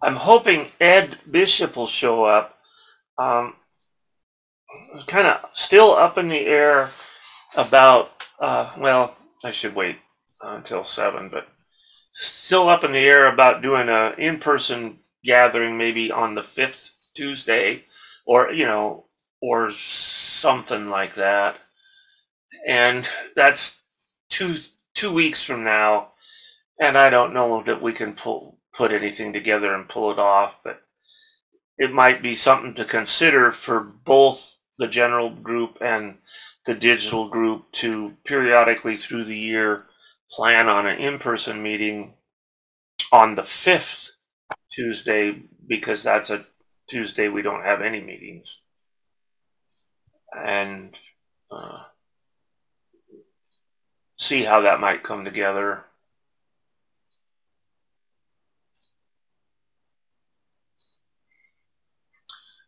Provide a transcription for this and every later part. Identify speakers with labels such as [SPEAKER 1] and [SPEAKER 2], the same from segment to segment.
[SPEAKER 1] I'm hoping Ed Bishop will show up. Kind of still up in the air about, well, I should wait until 7, but still up in the air about doing an in-person gathering maybe on the 5th Tuesday, or, or something like that. And that's two weeks from now. And I don't know that we can put anything together and pull it off, but it might be something to consider for both the general group and the digital group to periodically through the year plan on an in-person meeting on the 5th Tuesday, because that's a Tuesday we don't have any meetings. And see how that might come together.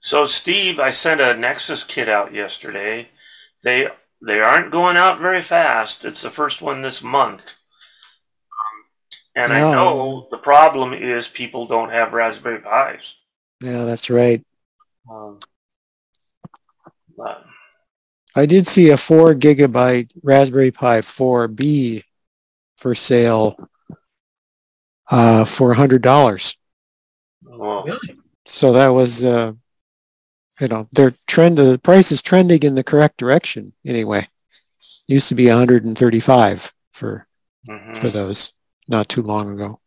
[SPEAKER 1] So Steve, I sent a Nexus kit out yesterday. They aren't going out very fast. It's the first one this month. And I know the problem is people don't have Raspberry Pis.
[SPEAKER 2] Yeah, that's right.
[SPEAKER 1] But
[SPEAKER 2] I did see a 4 gigabyte Raspberry Pi 4B for sale for $100.
[SPEAKER 1] Well,
[SPEAKER 3] Really?
[SPEAKER 2] So that was, the price is trending in the correct direction anyway. Used to be 135 for those not too long ago.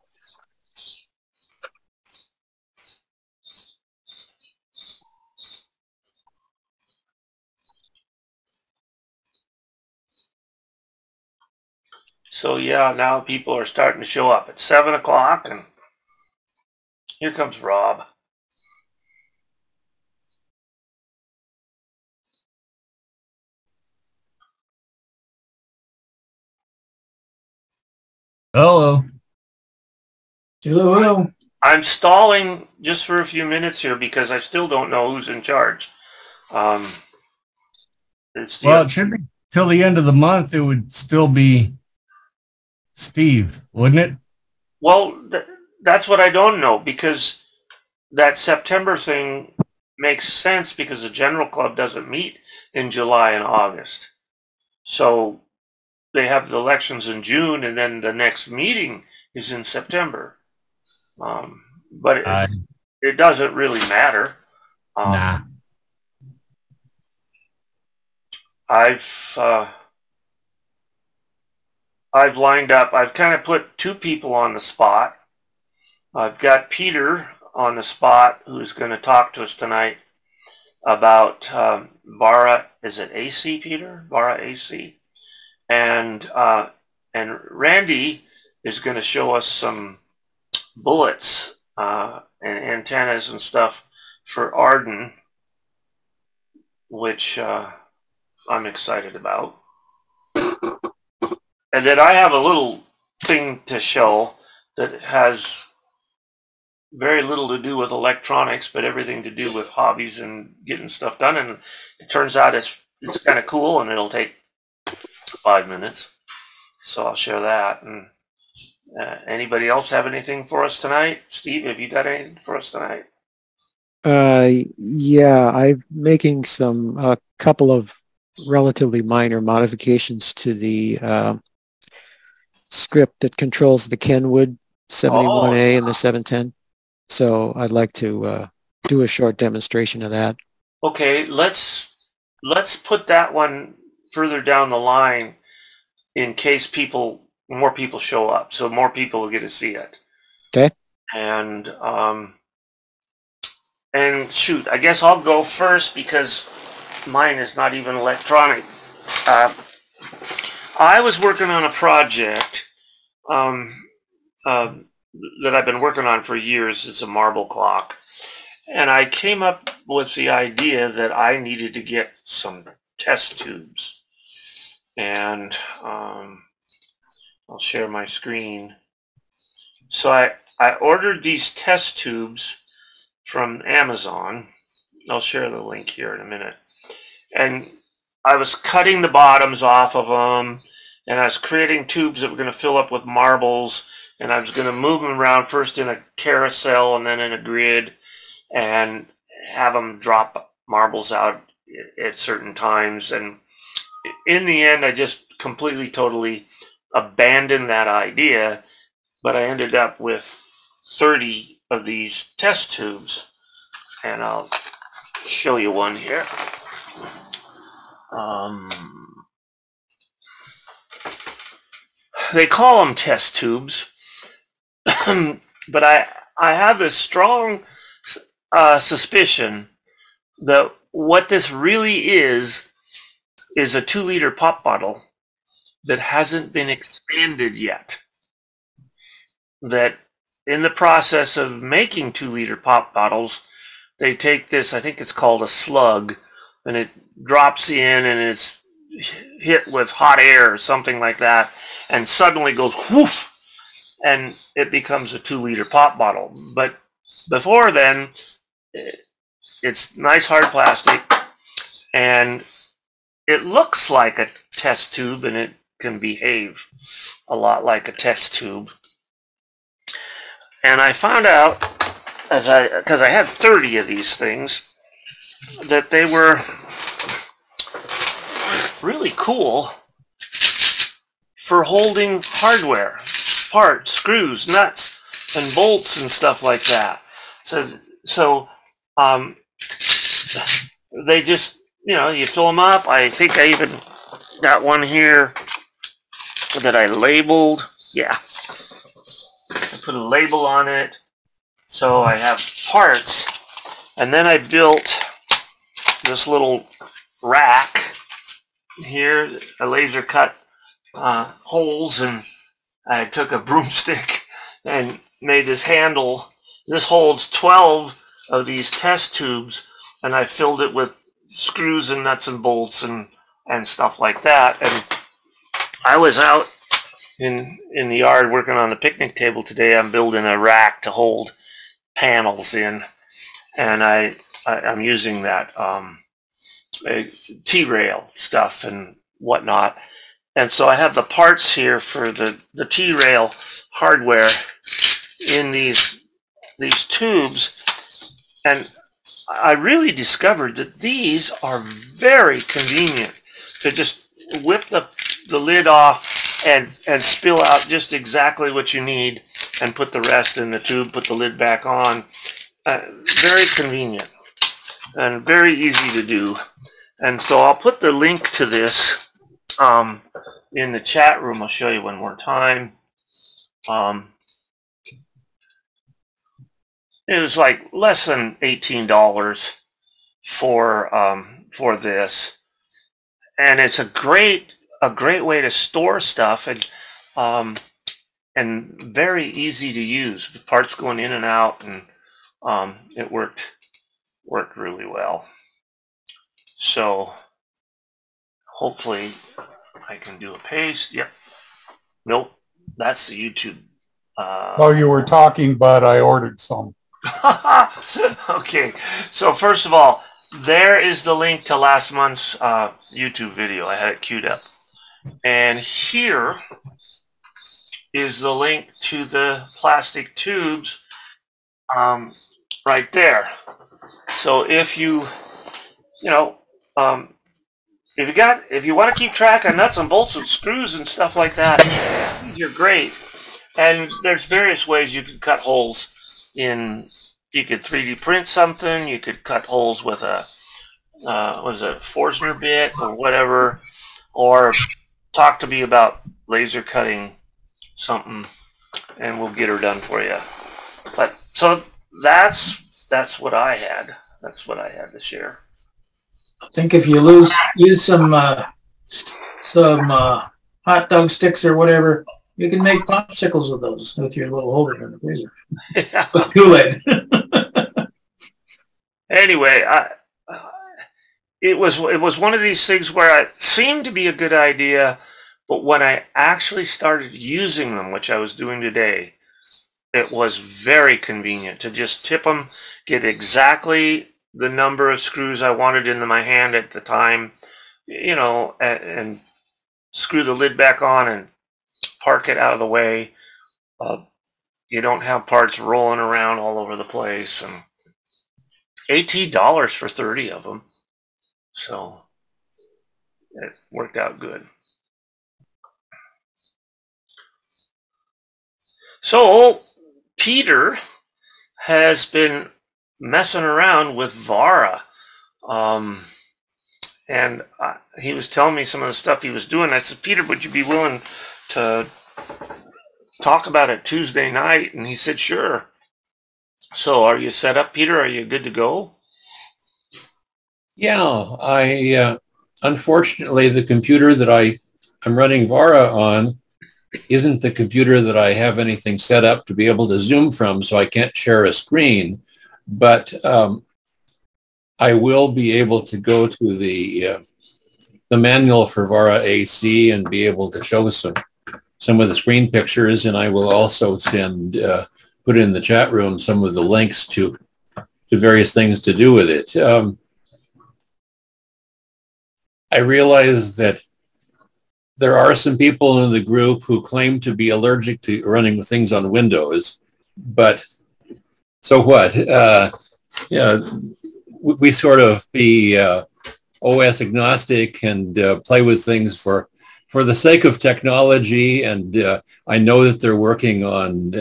[SPEAKER 1] So yeah, now people are starting to show up at 7 o'clock, and here comes Rob.
[SPEAKER 3] Hello. Hello.
[SPEAKER 1] I'm stalling just for a few minutes here because I still don't know who's in charge.
[SPEAKER 3] Well, it should be till the end of the month. It would still be Steve, wouldn't it?
[SPEAKER 1] Well, that's what I don't know, because that September thing makes sense because the General Club doesn't meet in July and August. So they have the elections in June, and then the next meeting is in September. But it doesn't really matter.
[SPEAKER 3] Nah.
[SPEAKER 1] I've lined up, I've kind of put 2 people on the spot. I've got Peter on the spot, who's going to talk to us tonight about VARA, is it AC, Peter? VARA AC. And Randy is going to show us some bullets and antennas and stuff for AREDN, which I'm excited about. And then I have a little thing to show that has very little to do with electronics, but everything to do with hobbies and getting stuff done. And it turns out it's kind of cool, and it'll take 5 minutes. So I'll share that. And anybody else have anything for us tonight? Steve, have you got anything for us tonight?
[SPEAKER 2] Yeah, I'm making a couple of relatively minor modifications to the script that controls the Kenwood 71A and the 710. So I'd like to do a short demonstration of that.
[SPEAKER 1] Okay, let's put that one further down the line in case more people show up, so more people will get to see it.
[SPEAKER 2] Okay.
[SPEAKER 1] And shoot, I guess I'll go first because mine is not even electronic. I was working on a project that I've been working on for years. It's a marble clock. And I came up with the idea that I needed to get some test tubes. And I'll share my screen. So I ordered these test tubes from Amazon. I'll share the link here in a minute. And I was cutting the bottoms off of them, and I was creating tubes that were going to fill up with marbles, and I was going to move them around first in a carousel and then in a grid, and have them drop marbles out at certain times. And in the end, I just completely, totally abandoned that idea, but I ended up with 30 of these test tubes, and I'll show you one here. They call them test tubes, but I have this strong suspicion that what this really is a 2-liter pop bottle that hasn't been expanded yet. That in the process of making 2-liter pop bottles, they take this, I think it's called a slug, and it drops in and it's hit with hot air or something like that, and suddenly goes whoof, and it becomes a 2-liter pop bottle. But before then, it's nice hard plastic, and it looks like a test tube, and it can behave a lot like a test tube. And I found out, because I had 30 of these things, that they were really cool for holding hardware, parts, screws, nuts, and bolts and stuff like that. So they just, you know, you fill them up. I think I even got one here that I labeled. Yeah, I put a label on it, so I have parts. And then I built this little rack here. I laser cut holes, and I took a broomstick and made this handle. This holds 12 of these test tubes, and I filled it with screws and nuts and bolts and stuff like that. And I was out in the yard working on the picnic table today. I'm building a rack to hold panels in, and I'm using that T-rail stuff and whatnot. And so I have the parts here for the T-rail hardware in these tubes, and I really discovered that these are very convenient to just whip the lid off and spill out just exactly what you need, and put the rest in the tube, put the lid back on. Very convenient and very easy to do. And so I'll put the link to this in the chat room. I'll show you one more time. It was like less than $18 for this, and it's a great way to store stuff, and very easy to use. The parts going in and out, and it worked really well. So hopefully I can do a paste. Yep. Nope. That's the YouTube.
[SPEAKER 4] While you were talking, but I ordered some.
[SPEAKER 1] Okay. So first of all, there is the link to last month's YouTube video. I had it queued up. And here is the link to the plastic tubes right there. So if you if you want to keep track of nuts and bolts and screws and stuff like that, you're great. And there's various ways you can cut holes in. You could 3D print something. You could cut holes with a what is it, Forstner bit or whatever, or talk to me about laser cutting something, and we'll get her done for you. But so that's what I had. That's what I had to share.
[SPEAKER 5] I think if you use some hot dog sticks or whatever, you can make popsicles with those with your little holder in the freezer.
[SPEAKER 1] Yeah.
[SPEAKER 5] With Kool-Aid.
[SPEAKER 1] Anyway, it was one of these things where it seemed to be a good idea, but when I actually started using them, which I was doing today, it was very convenient to just tip them, get exactly the number of screws I wanted into my hand at the time, you know, and screw the lid back on and park it out of the way. you don't have parts rolling around all over the place, and $18 for 30 of them. So it worked out good. So Peter has been messing around with VARA. And he was telling me some of the stuff he was doing. I said, Peter, would you be willing to talk about it Tuesday night? And he said, sure. So are you set up, Peter? Are you good to go?
[SPEAKER 6] Yeah, unfortunately, the computer that I'm running VARA on isn't the computer that I have anything set up to be able to Zoom from, so I can't share a screen. But I will be able to go to the manual for VARA AC and be able to show some of the screen pictures, and I will also put in the chat room some of the links to various things to do with it. I realize that there are some people in the group who claim to be allergic to running things on Windows, but so what? We sort of be OS agnostic and play with things for the sake of technology. And I know that they're working on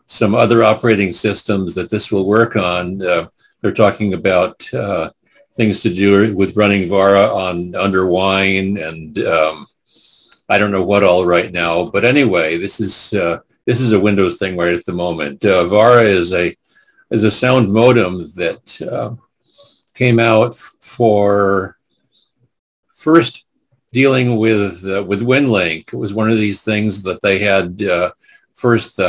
[SPEAKER 6] some other operating systems that this will work on. They're talking about things to do with running VARA under Wine and I don't know what all right now. But anyway, this is a Windows thing right at the moment. VARA is a sound modem that came out for first dealing with WinLink. It was one of these things that they had first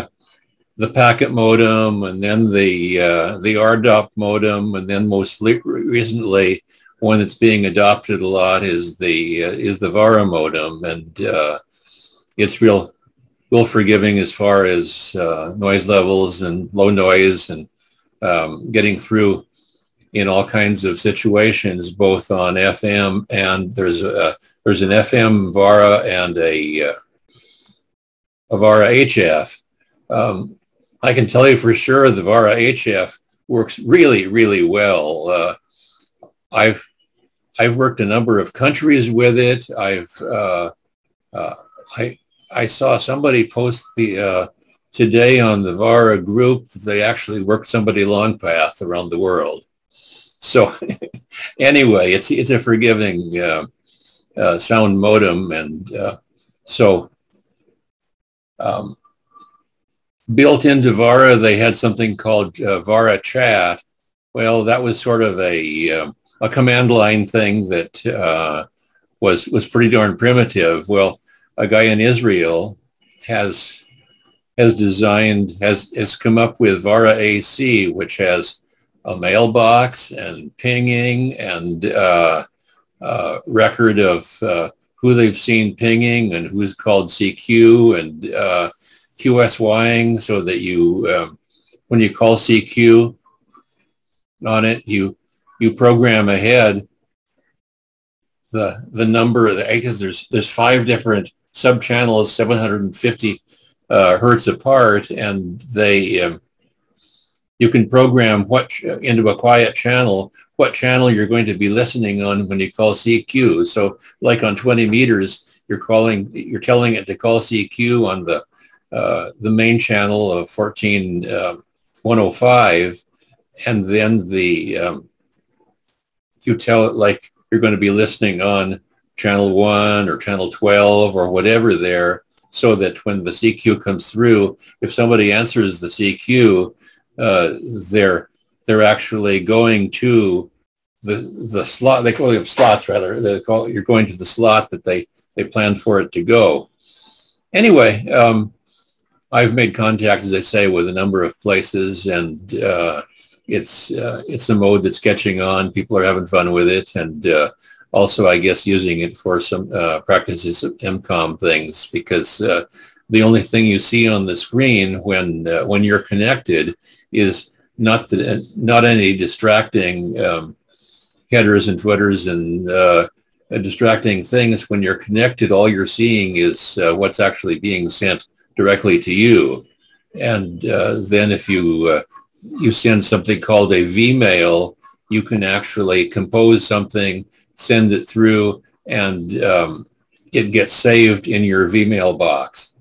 [SPEAKER 6] the packet modem, and then the ARDOP modem, and then most recently one that's being adopted a lot is the VARA modem, and it's real forgiving as far as noise levels and low noise and getting through in all kinds of situations, both on FM, and there's an FM VARA and a VARA HF. I can tell you for sure the VARA HF works really, really well. I've worked a number of countries with it. I saw somebody post today on the VARA group that they actually worked somebody long path around the world. So anyway, it's a forgiving sound modem, and built into VARA, they had something called VARA Chat. Well, that was sort of a command line thing that was pretty darn primitive. Well, a guy in Israel has come up with VARA AC, which has a mailbox and pinging and record of who they've seen pinging and who's called CQ and QSYing, so that you when you call CQ on it, you program ahead the number, because there's 5 different sub-channels, 750 hertz apart, and they you can program into a quiet channel, what channel you're going to be listening on when you call CQ. So like on 20 meters, you're telling it to call CQ on the main channel of 14105, and then you tell it like you're going to be listening on channel 1 or channel 12 or whatever there, so that when the CQ comes through, if somebody answers the CQ, they're actually going to the slot. They call them slots, rather. You're going to the slot that they planned for it to go. Anyway, I've made contact, as I say, with a number of places, and it's a mode that's catching on. People are having fun with it, and also, I guess, using it for some practices of MCOM things, because the only thing you see on the screen when you're connected is not any distracting headers and footers and distracting things. When you're connected, all you're seeing is what's actually being sent directly to you. And then if you you send something called a VMail, you can actually compose something, send it through, and it gets saved in your VMail box.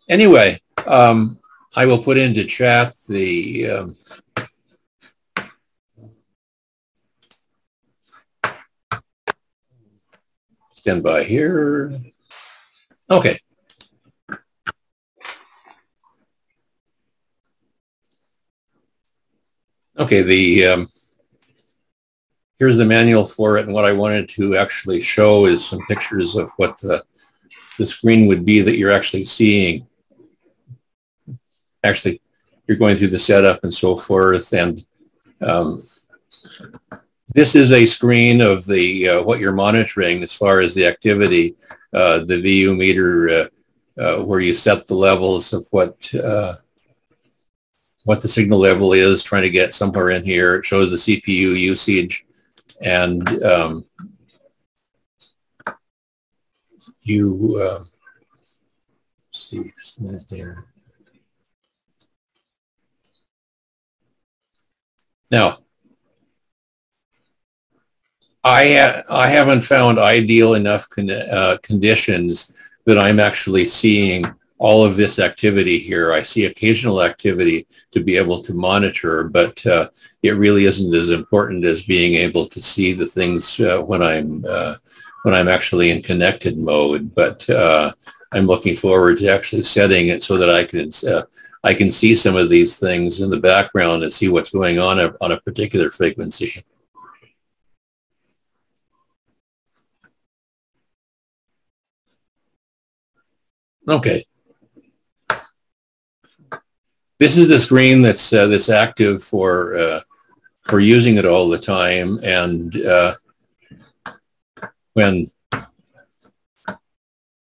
[SPEAKER 6] Anyway, I will put into chat the stand by here. Okay. Okay, here's the manual for it, and what I wanted to actually show is some pictures of what the screen would be that you're actually seeing. Actually, you're going through the setup and so forth, and this is a screen of the what you're monitoring as far as the activity, the VU meter, where you set the levels of what the signal level is, trying to get somewhere in here. It shows the CPU usage, and you see just a minute there. Now, I haven't found ideal enough conditions that I'm actually seeing all of this activity here. I see occasional activity to be able to monitor, but it really isn't as important as being able to see the things when I'm actually in connected mode. But I'm looking forward to actually setting it so that I can see some of these things in the background and see what's going on a particular frequency. Okay. This is the screen that's active for using it all the time, and when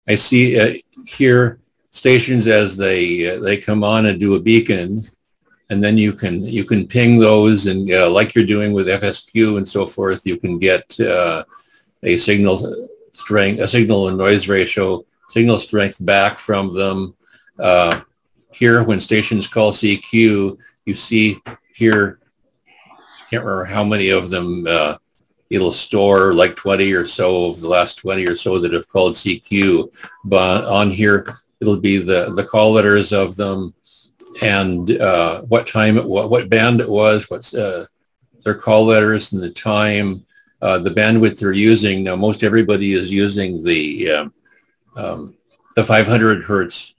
[SPEAKER 6] I see here stations as they come on and do a beacon, and then you can ping those, and like you're doing with FSQ and so forth, you can get a signal strength, a signal and noise ratio, signal strength back from them. Here, when stations call CQ, you see here, I can't remember how many of them, it'll store like 20 or so of the last 20 or so that have called CQ, but on here, it'll be the call letters of them, and what time it was, what band it was, what's their call letters and the time, the bandwidth they're using. Now, most everybody is using the 500 hertz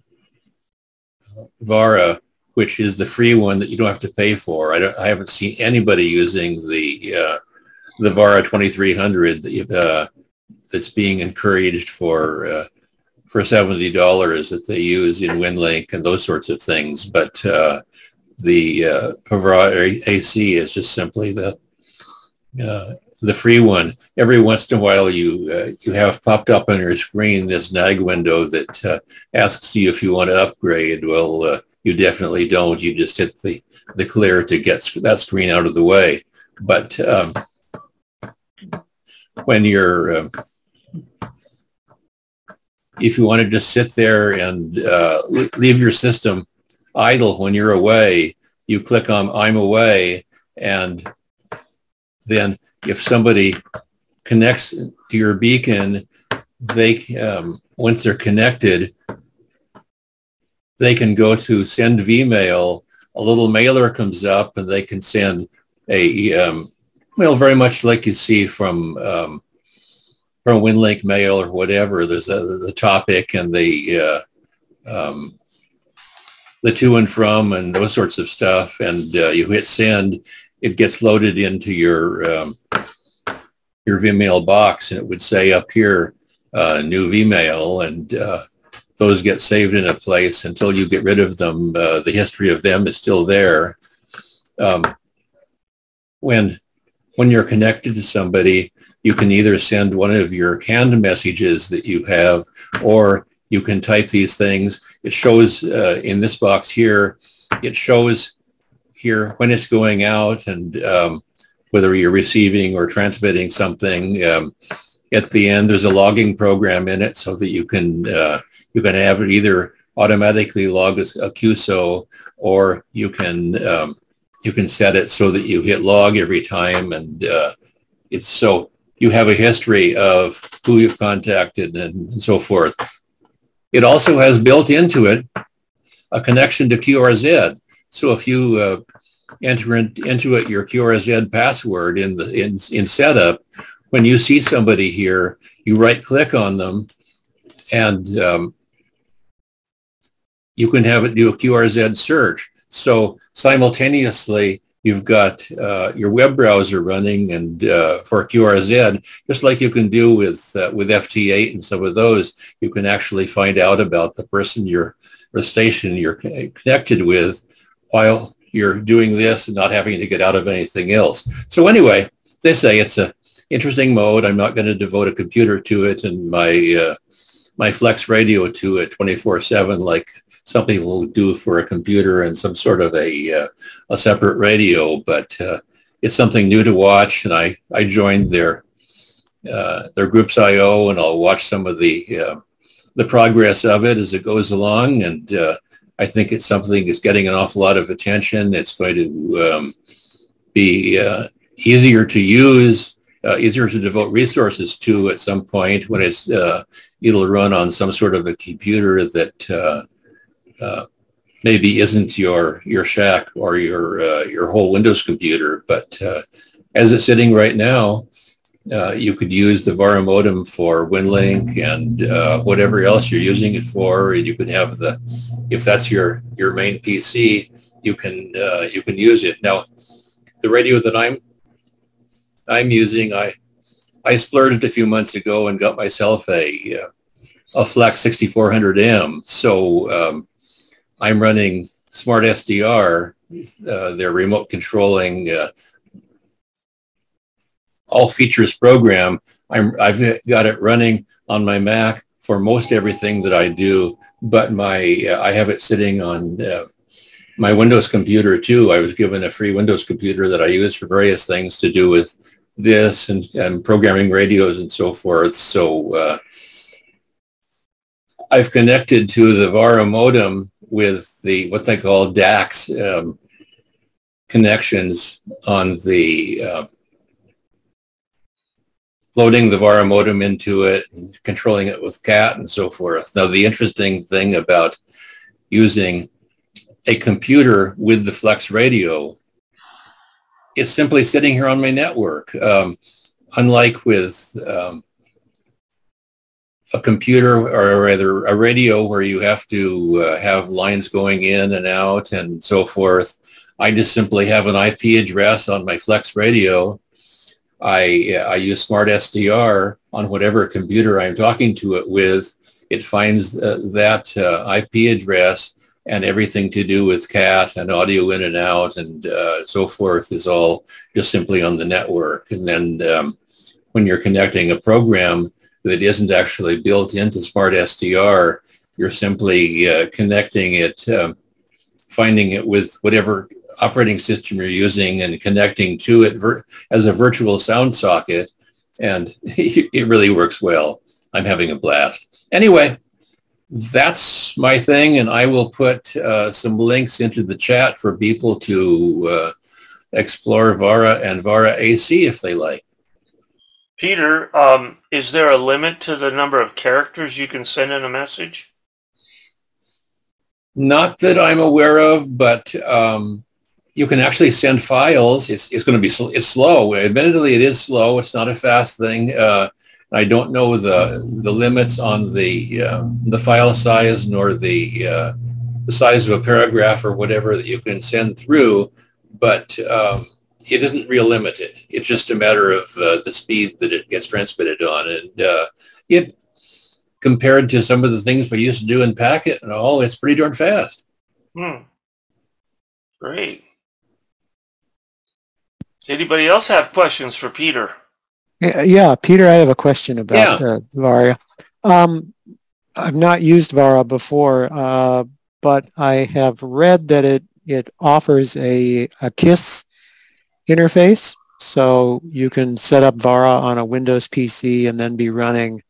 [SPEAKER 6] VARA, which is the free one that you don't have to pay for. I haven't seen anybody using the VARA 2300 that's being encouraged for $70 that they use in WinLink and those sorts of things. But the VARA AC is just simply the free one. Every once in a while, you have popped up on your screen this nag window that asks you if you want to upgrade. Well, you definitely don't. You just hit the clear to get that screen out of the way. But when you're if you want to just sit there and leave your system idle when you're away, you click on I'm away, and then if somebody connects to your beacon, they once they're connected, they can go to send VMail. A little mailer comes up, and they can send a well, very much like you see from WinLink mail or whatever. There's the topic and the to and from and those sorts of stuff, and you hit send. It gets loaded into your VMail box, and it would say up here, new VMail, and those get saved in a place until you get rid of them. The history of them is still there. When you're connected to somebody, you can either send one of your canned messages that you have, or you can type these things. It shows in this box here, it shows here when it's going out, and whether you're receiving or transmitting something. At the end, there's a logging program in it so that you can have it either automatically log a QSO, or you can set it so that you hit log every time, and it's so you have a history of who you've contacted and so forth. It also has built into it a connection to QRZ. So if you enter into it your QRZ password in setup, when you see somebody here, you right-click on them, and you can have it do a QRZ search. So simultaneously, you've got your web browser running and for QRZ, just like you can do with FT8 and some of those, you can actually find out about the person or station you're connected with while you're doing this and not having to get out of anything else. So anyway, they say it's a interesting mode. I'm not going to devote a computer to it and my Flex radio to it 24/7 like some people do for a computer and some sort of a separate radio, but it's something new to watch, and I joined their groups IO, and I'll watch some of the progress of it as it goes along, and I think it's something that's getting an awful lot of attention. It's going to be easier to use, easier to devote resources to at some point when it'll run on some sort of a computer that maybe isn't your shack or your whole Windows computer, but as it's sitting right now, you could use the VARA modem for WinLink and whatever else you're using it for, and you could have if that's your main PC, you can use it. Now, the radio that I'm using, I splurged a few months ago and got myself a Flex 6400M. So I'm running Smart SDR, their remote controlling all features program. I've got it running on my Mac for most everything that I do, but I have it sitting on my Windows computer too. I was given a free Windows computer that I use for various things to do with this and programming radios and so forth. So I've connected to the VARA modem with what they call DAX connections on the loading the VARA modem into it and controlling it with CAT and so forth. Now, the interesting thing about using a computer with the Flex radio, it's simply sitting here on my network. Unlike with a computer, or rather a radio, where you have to have lines going in and out and so forth, I just simply have an IP address on my Flex radio. I use Smart SDR on whatever computer I'm talking to it with. It finds that IP address, and everything to do with CAT and audio in and out and so forth is all just simply on the network. And then when you're connecting a program that isn't actually built into Smart SDR, you're simply connecting it, finding it with whatever operating system you're using and connecting to it as a virtual sound socket, and it really works well. I'm having a blast. Anyway, that's my thing, and I will put some links into the chat for people to explore VARA and VARA AC if they like.
[SPEAKER 1] Peter, is there a limit to the number of characters you can send in a message?
[SPEAKER 6] Not that I'm aware of, but you can actually send files. It's going to be it's slow. Admittedly, it is slow. It's not a fast thing. I don't know the limits on the file size nor the size of a paragraph or whatever that you can send through, but it isn't real limited. It's just a matter of the speed that it gets transmitted on, and it compared to some of the things we used to do in Packet and all, it's pretty darn fast.
[SPEAKER 1] Great. Does anybody else have questions for Peter?
[SPEAKER 2] Yeah, Peter, I have a question about VARA. I've not used VARA before, but I have read that it offers a KISS interface, so you can set up VARA on a Windows PC and then be running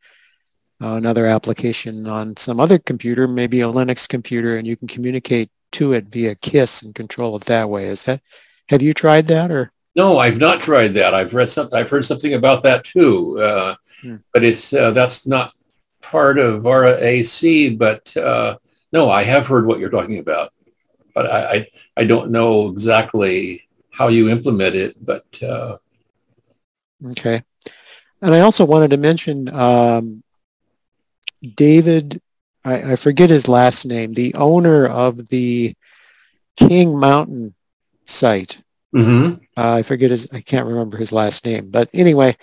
[SPEAKER 2] another application on some other computer, maybe a Linux computer, and you can communicate to it via KISS and control it that way. Have you tried that, or?
[SPEAKER 6] No, I've not tried that. I've heard something about that too, but it's that's not part of VARA AC. But no, I have heard what you're talking about, but I don't know exactly how you implement it. But
[SPEAKER 2] okay, and I also wanted to mention David. I forget his last name. The owner of the King Mountain site.
[SPEAKER 6] mm-hmm.
[SPEAKER 2] I can't remember his last name, but anyway,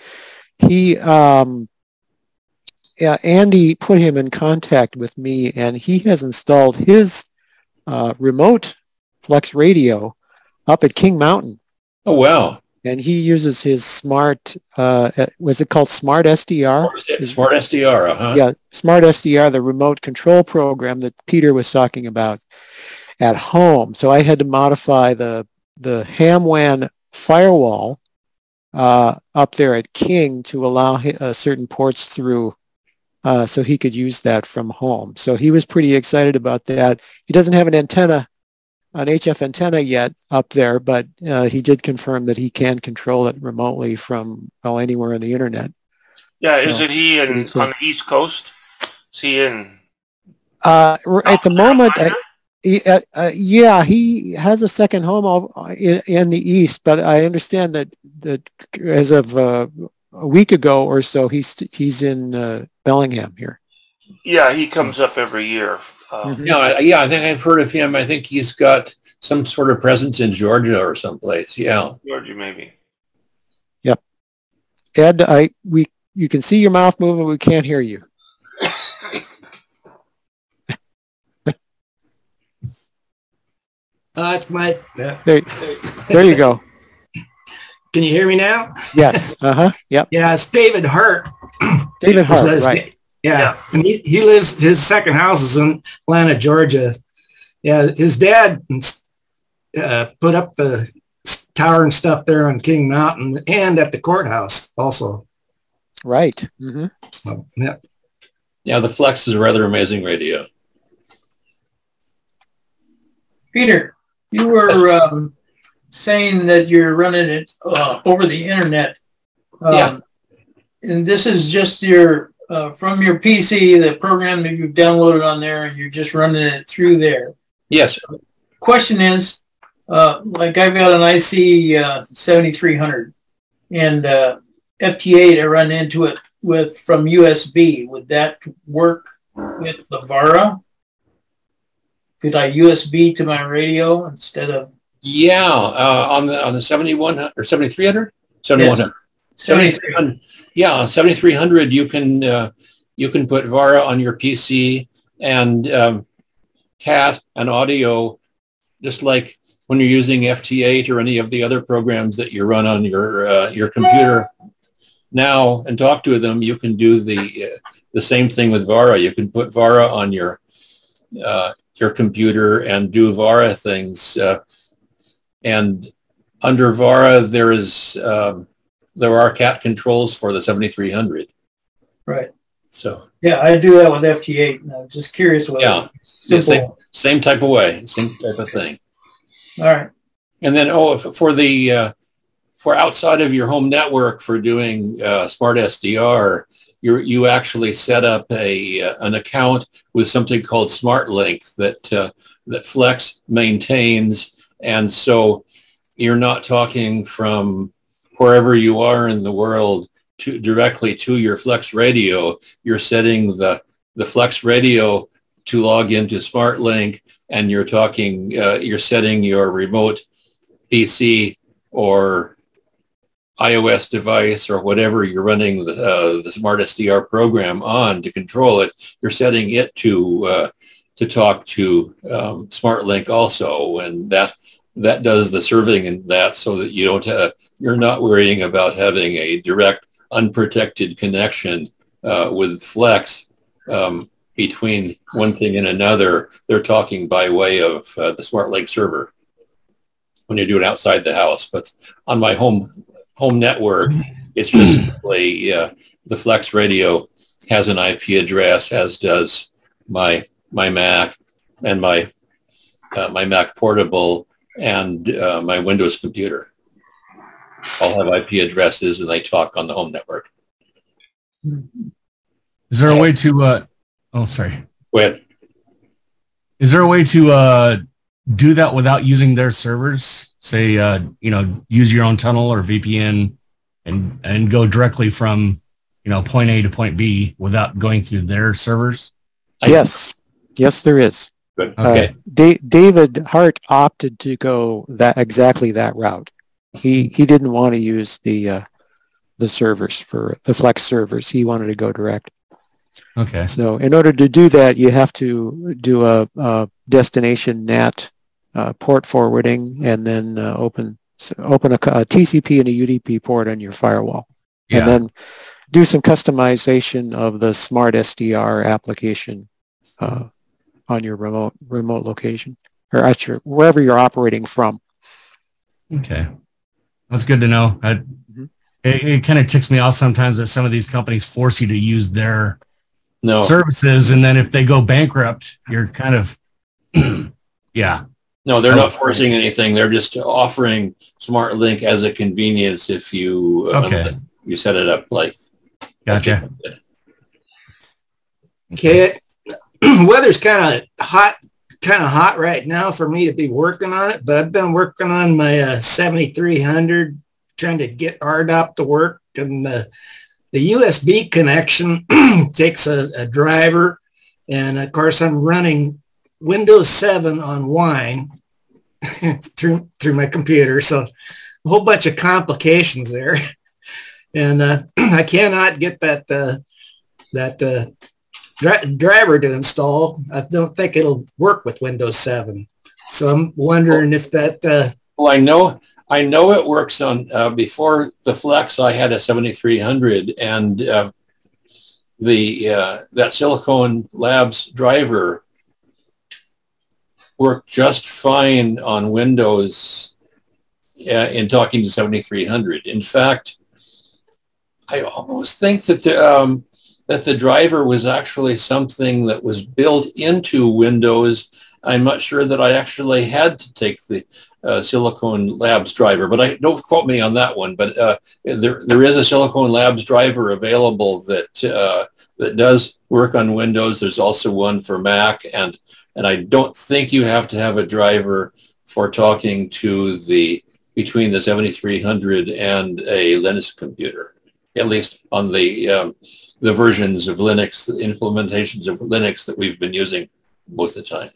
[SPEAKER 2] Andy put him in contact with me, and he has installed his remote Flex radio up at King Mountain.
[SPEAKER 6] Oh, wow.
[SPEAKER 2] And he uses his smart, was it called Smart SDR?
[SPEAKER 6] Smart SDR, uh-huh.
[SPEAKER 2] Yeah, Smart SDR, the remote control program that Peter was talking about at home. So I had to modify the HamWAN firewall up there at King to allow certain ports through so he could use that from home. So he was pretty excited about that. He doesn't have an HF antenna yet up there, but he did confirm that he can control it remotely from anywhere on the internet.
[SPEAKER 1] Yeah,
[SPEAKER 2] so,
[SPEAKER 1] isn't he on the East Coast? Is he in?
[SPEAKER 2] At the moment, yeah, he has a second home in the East, but I understand that as of a week ago or so, he's in Bellingham here.
[SPEAKER 1] Yeah, he comes up every year.
[SPEAKER 6] Yeah, I think I've heard of him. I think he's got some sort of presence in Georgia or someplace. Yeah,
[SPEAKER 1] Georgia maybe.
[SPEAKER 2] Yep. Ed, you can see your mouth moving, but we can't hear you.
[SPEAKER 7] It's my...
[SPEAKER 2] There you go.
[SPEAKER 7] Can you hear me now?
[SPEAKER 2] Yes. Yep.
[SPEAKER 7] Yeah, it's David Hart.
[SPEAKER 2] David Hart, right.
[SPEAKER 7] Yeah. And he lives, his second house is in Atlanta, Georgia. Yeah, his dad put up the tower and stuff there on King Mountain and at the courthouse also.
[SPEAKER 2] Right. Mm-hmm.
[SPEAKER 7] So, yeah.
[SPEAKER 6] Yeah, the Flex is a rather amazing radio.
[SPEAKER 5] Peter, you were saying that you're running it over the internet.
[SPEAKER 6] Yeah.
[SPEAKER 5] And this is just your from your PC, the program that you've downloaded on there, and you're just running it through there.
[SPEAKER 6] Yes.
[SPEAKER 5] Question is, like I've got an IC 7300 and FT8, I run into it from USB. Would that work with the VARA? Could I USB to my radio instead of?
[SPEAKER 6] Yeah, on the 7100 or 7300? 7100. 7300. Yeah, on 7300 you can put VARA on your PC and CAT and audio, just like when you're using FT8 or any of the other programs that you run on your computer now and talk to them. You can do the same thing with VARA. You can put VARA on your computer and do VARA things. And under VARA, there are CAT controls for the 7300.
[SPEAKER 5] Right.
[SPEAKER 6] So. Yeah,
[SPEAKER 5] I do that with FT8. And I was just curious whether.
[SPEAKER 6] Yeah, same type of way, same type of thing.
[SPEAKER 5] All right.
[SPEAKER 6] And then, for outside of your home network for doing Smart SDR, you actually set up an account with something called SmartLink that Flex maintains, and so you're not talking from wherever you are in the world directly to your Flex radio. You're setting the Flex radio to log into SmartLink, and you're setting your remote PC or iOS device or whatever you're running the Smart SDR program on to control it. You're setting it to talk to SmartLink also, and that does the serving and that, so that you're not worrying about having a direct unprotected connection with Flex between one thing and another. They're talking by way of the SmartLink server when you do it outside the house. But on my home network, it's just simply the Flex radio has an IP address, as does my Mac and my Mac Portable and my Windows computer. All have IP addresses, and they talk on the home network.
[SPEAKER 3] Is there a way to? Oh, sorry.
[SPEAKER 6] Go ahead.
[SPEAKER 3] Is there a way to do that without using their servers? Say, use your own tunnel or VPN, and go directly from, point A to point B without going through their servers?
[SPEAKER 2] Yes, there is.
[SPEAKER 6] Good.
[SPEAKER 3] Okay.
[SPEAKER 2] David Hart opted to go exactly that route. He didn't want to use the servers for the Flex servers. He wanted to go direct.
[SPEAKER 3] Okay.
[SPEAKER 2] So in order to do that, you have to do a destination NAT port forwarding, and then open a TCP and a UDP port on your firewall, and then do some customization of the Smart SDR application on your remote location, or at wherever you're operating from.
[SPEAKER 3] Okay, that's good to know. It kind of ticks me off sometimes that some of these companies force you to use their services, and then if they go bankrupt, you're kind of
[SPEAKER 6] No, they're not forcing anything. They're just offering SmartLink as a convenience if you you set it up like.
[SPEAKER 3] Gotcha.
[SPEAKER 7] Okay, weather's kind of hot right now for me to be working on it, but I've been working on my 7300, trying to get ARDOP to work, and the USB connection takes a driver, and of course I'm running Windows 7 on Wine through my computer, so a whole bunch of complications there, and I cannot get that driver to install. I don't think it'll work with Windows 7, so I'm wondering if that.
[SPEAKER 6] Well, I know it works on before the Flex. I had a 7300, and that Silicon Labs driver worked just fine on Windows in talking to 7300. In fact, I almost think that the driver was actually something that was built into Windows. I'm not sure that I actually had to take the Silicon Labs driver, but don't quote me on that one. But there is a Silicon Labs driver available that does work on Windows. There's also one for Mac, and I don't think you have to have a driver for talking to between the 7300 and a Linux computer, at least on the versions of Linux, the implementations of Linux that we've been using most of the time.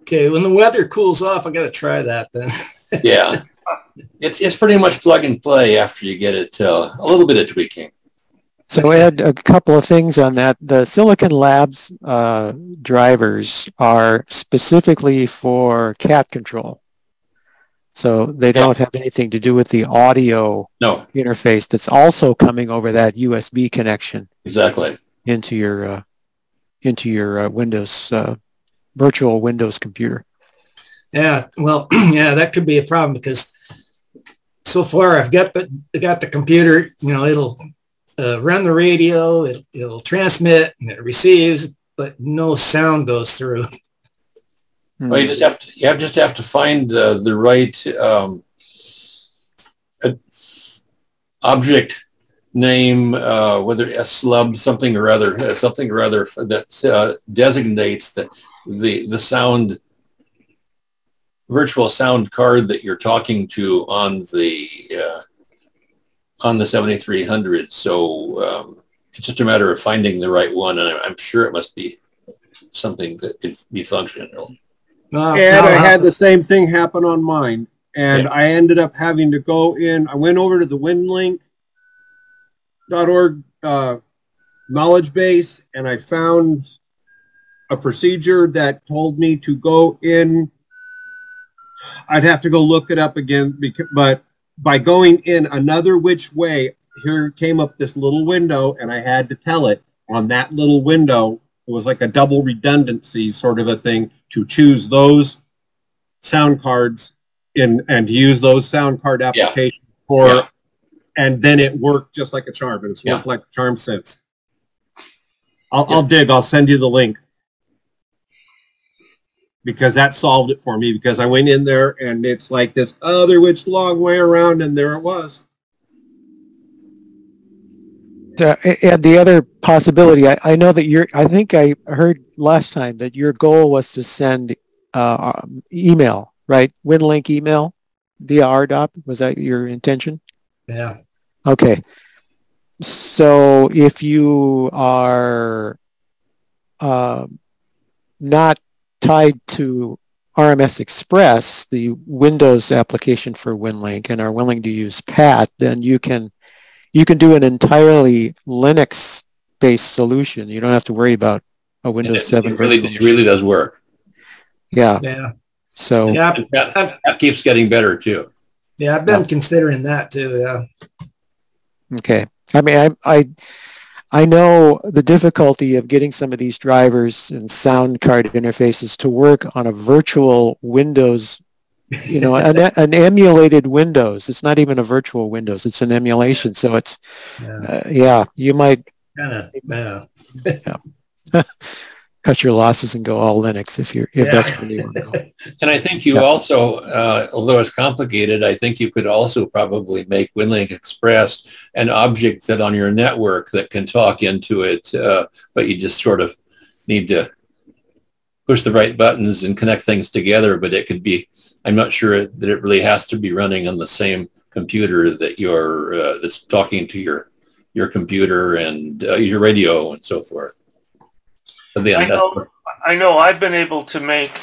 [SPEAKER 7] Okay, when the weather cools off, I got to try that then.
[SPEAKER 6] Yeah, it's pretty much plug and play after you get it a little bit of tweaking.
[SPEAKER 2] So I had a couple of things on that. The Silicon Labs drivers are specifically for cat control. So they don't have anything to do with the audio interface that's also coming over that USB connection.
[SPEAKER 6] Exactly.
[SPEAKER 2] Into your Windows virtual Windows computer.
[SPEAKER 7] Yeah, well, yeah, that could be a problem because so far I've got the computer. It'll run the radio, it'll transmit, and it receives, but no sound goes through.
[SPEAKER 6] Well, you just have to find the right object name, whether slub something or other that designates the sound, virtual sound card that you're talking to on the 7300. So it's just a matter of finding the right one, and I'm sure it must be something that could be functional.
[SPEAKER 8] And I had the same thing happen on mine, and I ended up having to go in. I went over to the winlink.org knowledge base, and I found a procedure that told me to go in. I'd have to go look it up again, but by going in another which way, here came up this little window, and I had to tell it on that little window. It was like a double redundancy sort of a thing to choose those sound cards and use those sound card applications and then it worked just like a charm. And it's worked like a charm since. I'll dig. I'll send you the link. Because that solved it for me, because I went in there and it's like this other which long way around, and there it was.
[SPEAKER 2] And the other possibility, I know that I think I heard last time that your goal was to send email, right? WinLink email via ARDOP. Was that your intention?
[SPEAKER 7] Yeah.
[SPEAKER 2] Okay. So if you are not tied to RMS Express, the Windows application for WinLink, and are willing to use PAT, then you can do an entirely Linux-based solution. You don't have to worry about a Windows 7
[SPEAKER 6] it really does work.
[SPEAKER 2] Yeah.
[SPEAKER 7] Yeah.
[SPEAKER 2] So
[SPEAKER 7] yeah,
[SPEAKER 6] that keeps getting better too.
[SPEAKER 7] Yeah, I've been considering that too. Yeah.
[SPEAKER 2] Okay. I mean, I know the difficulty of getting some of these drivers and sound card interfaces to work on a virtual Windows, you know, an emulated Windows. It's not even a virtual Windows. It's an emulation. So it's, you might cut your losses and go all Linux if that's where you want to go.
[SPEAKER 6] And I think you also, although it's complicated, I think you could also probably make WinLink Express an object that on your network that can talk into it, but you just sort of need to push the right buttons and connect things together. But it could be, I'm not sure that it really has to be running on the same computer that you're that's talking to your computer and your radio and so forth.
[SPEAKER 1] I know I've been able to make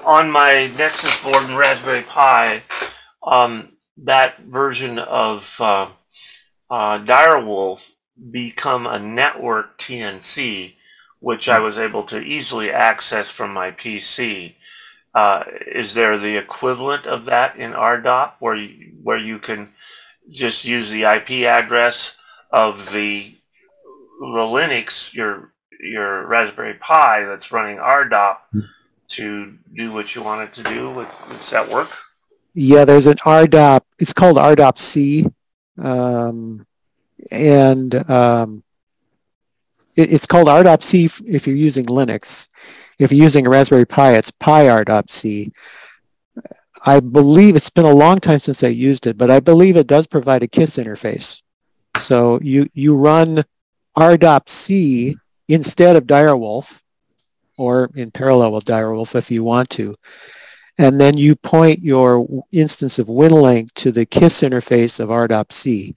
[SPEAKER 1] on my Nexus board and Raspberry Pi that version of Direwolf become a network TNC, which I was able to easily access from my PC. Is there the equivalent of that in ARDOP where you can just use the IP address of the Linux, your Raspberry Pi that's running ARDOP to do what you want it to do? Does that work?
[SPEAKER 2] Yeah, there's an ARDOP. It's called ARDOP C, it's called ARDOP C if you're using Linux. If you're using a Raspberry Pi, it's Pi ARDOP C. I believe it's been a long time since I used it, but I believe it does provide a KISS interface. So you run ARDOP C instead of Direwolf, or in parallel with Direwolf if you want to. And then you point your instance of WinLink to the KISS interface of ARDOP C.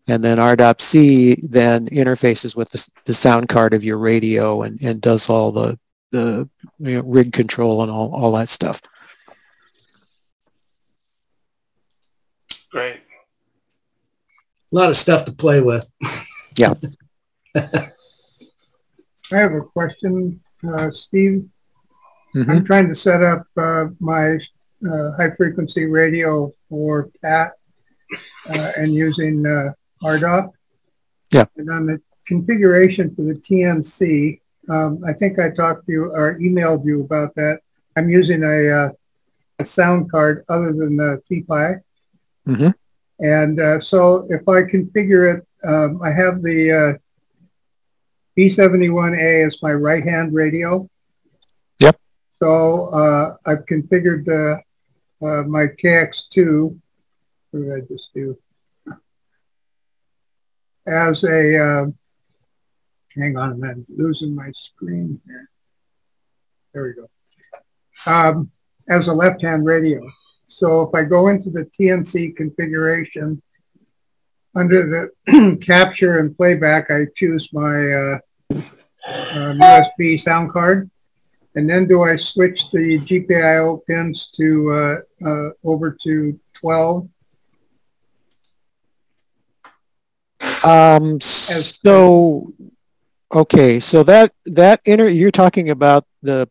[SPEAKER 2] And then ARDOP C then interfaces with the sound card of your radio and does all the rig control and all that stuff.
[SPEAKER 1] Great.
[SPEAKER 7] A lot of stuff to play with.
[SPEAKER 2] Yeah.
[SPEAKER 9] I have a question, Steve.
[SPEAKER 2] Mm-hmm.
[SPEAKER 9] I'm trying to set up my high-frequency radio for PAT and using ARDOP.
[SPEAKER 2] Yeah.
[SPEAKER 9] And on the configuration for the TNC, I think I talked to you or emailed you about that. I'm using a sound card other than the TPI.
[SPEAKER 2] Mm-hmm.
[SPEAKER 9] And so if I configure it, I have the B71A as my right-hand radio.
[SPEAKER 2] Yep.
[SPEAKER 9] So I've configured my KX2. What did I just do? As a, hang on a minute, losing my screen here. There we go. As a left-hand radio. So if I go into the TNC configuration, under the capture and playback, I choose my USB sound card. And then do I switch the GPIO pins to over to 12?
[SPEAKER 2] Okay, so that you're talking about the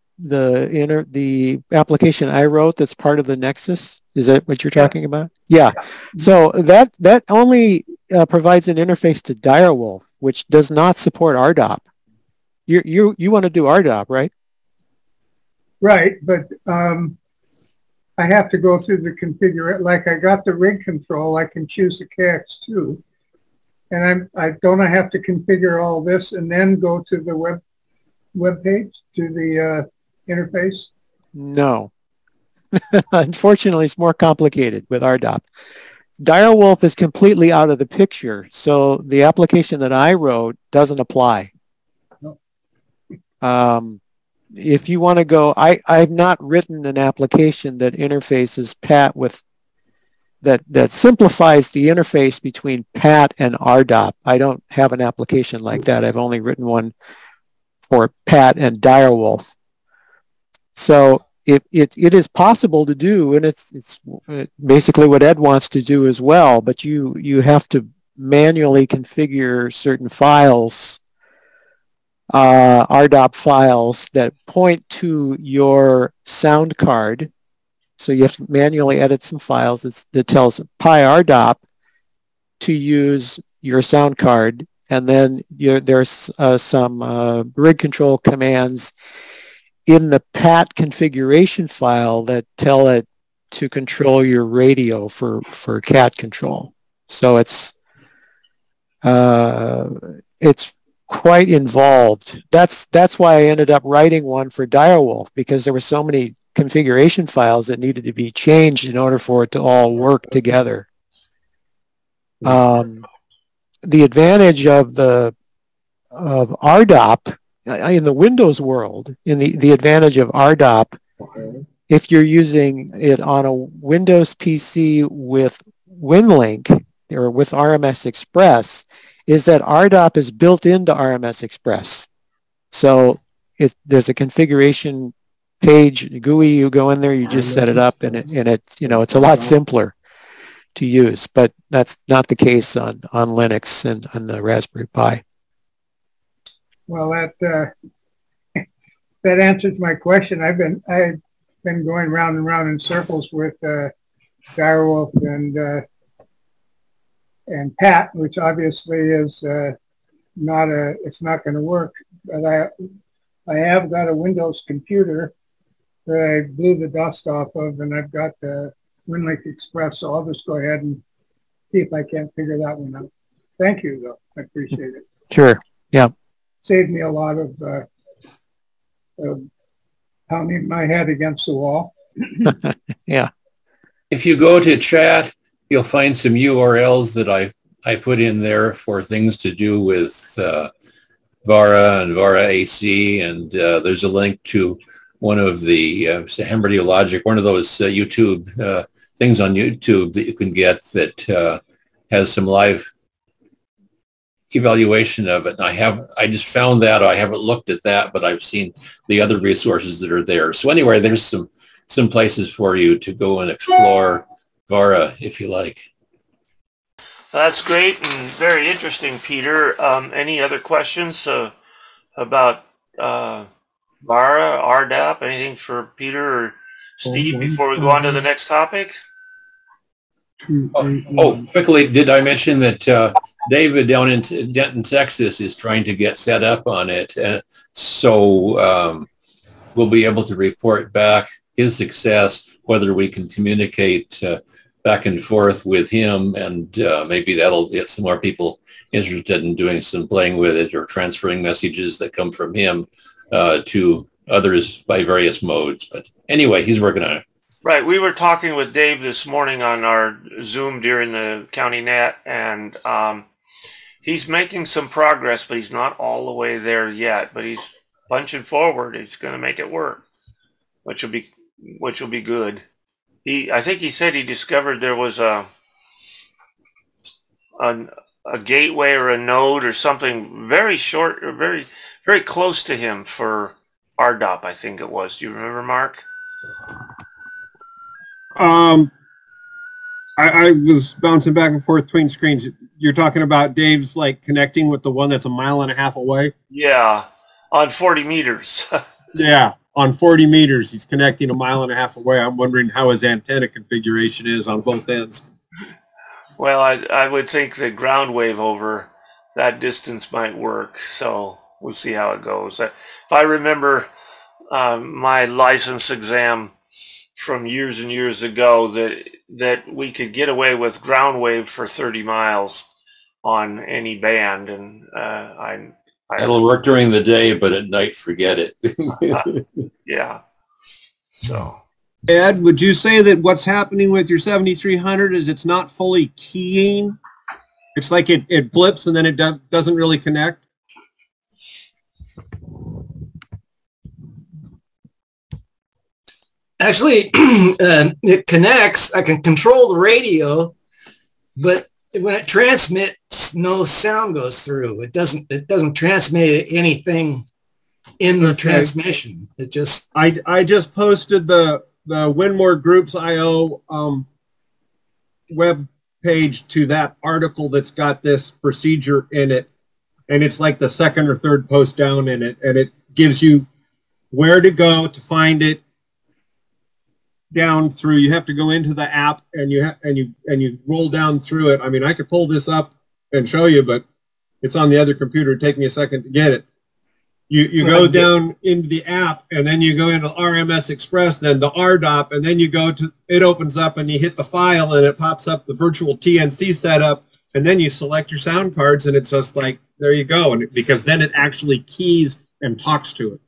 [SPEAKER 2] application I wrote that's part of the Nexus. Is that what you're talking about? Yeah. So that only provides an interface to Direwolf, which does not support ARDOP. You want to do ARDOP, right?
[SPEAKER 9] Right, but I have to go through the configure. Like I got the rig control, I can choose the KX2. And I don't have to configure all this and then go to the web page, to the interface?
[SPEAKER 2] No. Unfortunately, it's more complicated with ARDOP. Direwolf is completely out of the picture, so the application that I wrote doesn't apply. If you want to go, I've not written an application that interfaces PAT with, that simplifies the interface between PAT and ARDOP. I don't have an application like that. I've only written one for PAT and Direwolf. So it is possible to do, and it's basically what Ed wants to do as well, but you have to manually configure certain files, ARDOP files that point to your sound card. So you have to manually edit some files that tells PyARDOP to use your sound card, and then there's some rig control commands in the PAT configuration file that tell it to control your radio for cat control. So it's quite involved. That's why I ended up writing one for Direwolf, because there were so many configuration files that needed to be changed in order for it to all work together. The advantage of ARDOP in the Windows world, the advantage of ARDOP, if you're using it on a Windows PC with WinLink or with RMS Express, is that ARDOP is built into RMS Express. So there's a configuration page, GUI, you go in there, you just set it up, and it's a lot simpler to use, but that's not the case on Linux and on the Raspberry Pi.
[SPEAKER 9] Well, that answers my question. I've been going round and round in circles with Direwolf and PAT, which obviously is it's not going to work. But I have got a Windows computer that I blew the dust off of, and I've got the WinLink Express, so I'll just go ahead and see if I can't figure that one out. Thank you, though. I appreciate it.
[SPEAKER 2] Sure. Yeah.
[SPEAKER 9] Saved me a lot of pounding my head against the wall.
[SPEAKER 2] Yeah.
[SPEAKER 6] If you go to chat, you'll find some URLs that I put in there for things to do with VARA and VARA AC, and there's a link to one of the AmateurLogic, one of those YouTube things on YouTube that you can get that has some live evaluation of it. And I just found that. I haven't looked at that, but I've seen the other resources that are there. So anyway, there's some places for you to go and explore VARA if you like.
[SPEAKER 1] That's great and very interesting, Peter. Any other questions about VARA, ARDOP, anything for Peter or Steve before we go on to the next topic?
[SPEAKER 6] Oh, quickly, did I mention that David down in Denton, Texas is trying to get set up on it. So we'll be able to report back his success, whether we can communicate back and forth with him, and maybe that'll get some more people interested in doing some playing with it or transferring messages that come from him to others by various modes. But anyway, he's working on it.
[SPEAKER 1] Right. We were talking with Dave this morning on our Zoom during the County Net, and he's making some progress, but he's not all the way there yet. But he's punching forward. He's going to make it work, which will be good. I think he said he discovered there was a gateway or a node or something very short or very, very close to him for ARDOP, I think it was. Do you remember, Mark?
[SPEAKER 8] I was bouncing back and forth between screens. You're talking about Dave's like connecting with the one that's 1.5 miles away?
[SPEAKER 1] Yeah, on 40 meters.
[SPEAKER 8] Yeah, on 40 meters, he's connecting 1.5 miles away. I'm wondering how his antenna configuration is on both ends.
[SPEAKER 1] Well, I would think the ground wave over that distance might work, so we'll see how it goes. If I remember my license exam from years and years ago, that we could get away with ground wave for 30 miles, on any band, and
[SPEAKER 6] It'll work during the day, but at night, forget it.
[SPEAKER 1] yeah. So,
[SPEAKER 8] Ed, would you say that what's happening with your 7300 is it's not fully keying? It's like it blips and then it doesn't really connect?
[SPEAKER 7] Actually, it connects. I can control the radio, but when it transmits, no sound goes through. It doesn't transmit anything in the transmission. It just.
[SPEAKER 8] I just posted the Winmore Groups IO web page to that article that's got this procedure in it, and it's like the second or third post down in it, and it gives you where to go to find it. Down through, you have to go into the app and you roll down through it. I mean, I could pull this up and show you, but it's on the other computer. It'd take me a second to get it. You go down into the app, and then you go into RMS Express, then the ARDOP, and then you go to, it opens up and you hit the file and it pops up the virtual TNC setup, and then you select your sound cards, and it's just like, there you go. And because then it actually keys and talks to it.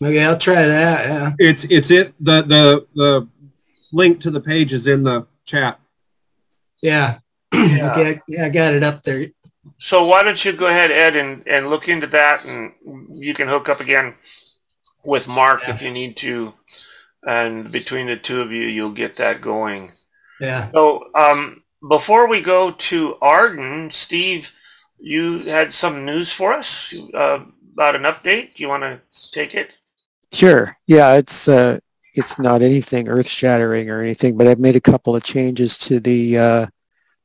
[SPEAKER 7] Okay, I'll try that. Yeah,
[SPEAKER 8] it's the link to the page is in the chat.
[SPEAKER 7] Yeah, okay, I got it up there.
[SPEAKER 1] So why don't you go ahead, Ed, and look into that, and you can hook up again with Mark if you need to, and between the two of you, you'll get that going.
[SPEAKER 7] Yeah.
[SPEAKER 1] So before we go to Arden, Steve, you had some news for us about an update. Do you want to take it?
[SPEAKER 2] Sure. Yeah, it's not anything earth-shattering or anything, but I've made a couple of changes to the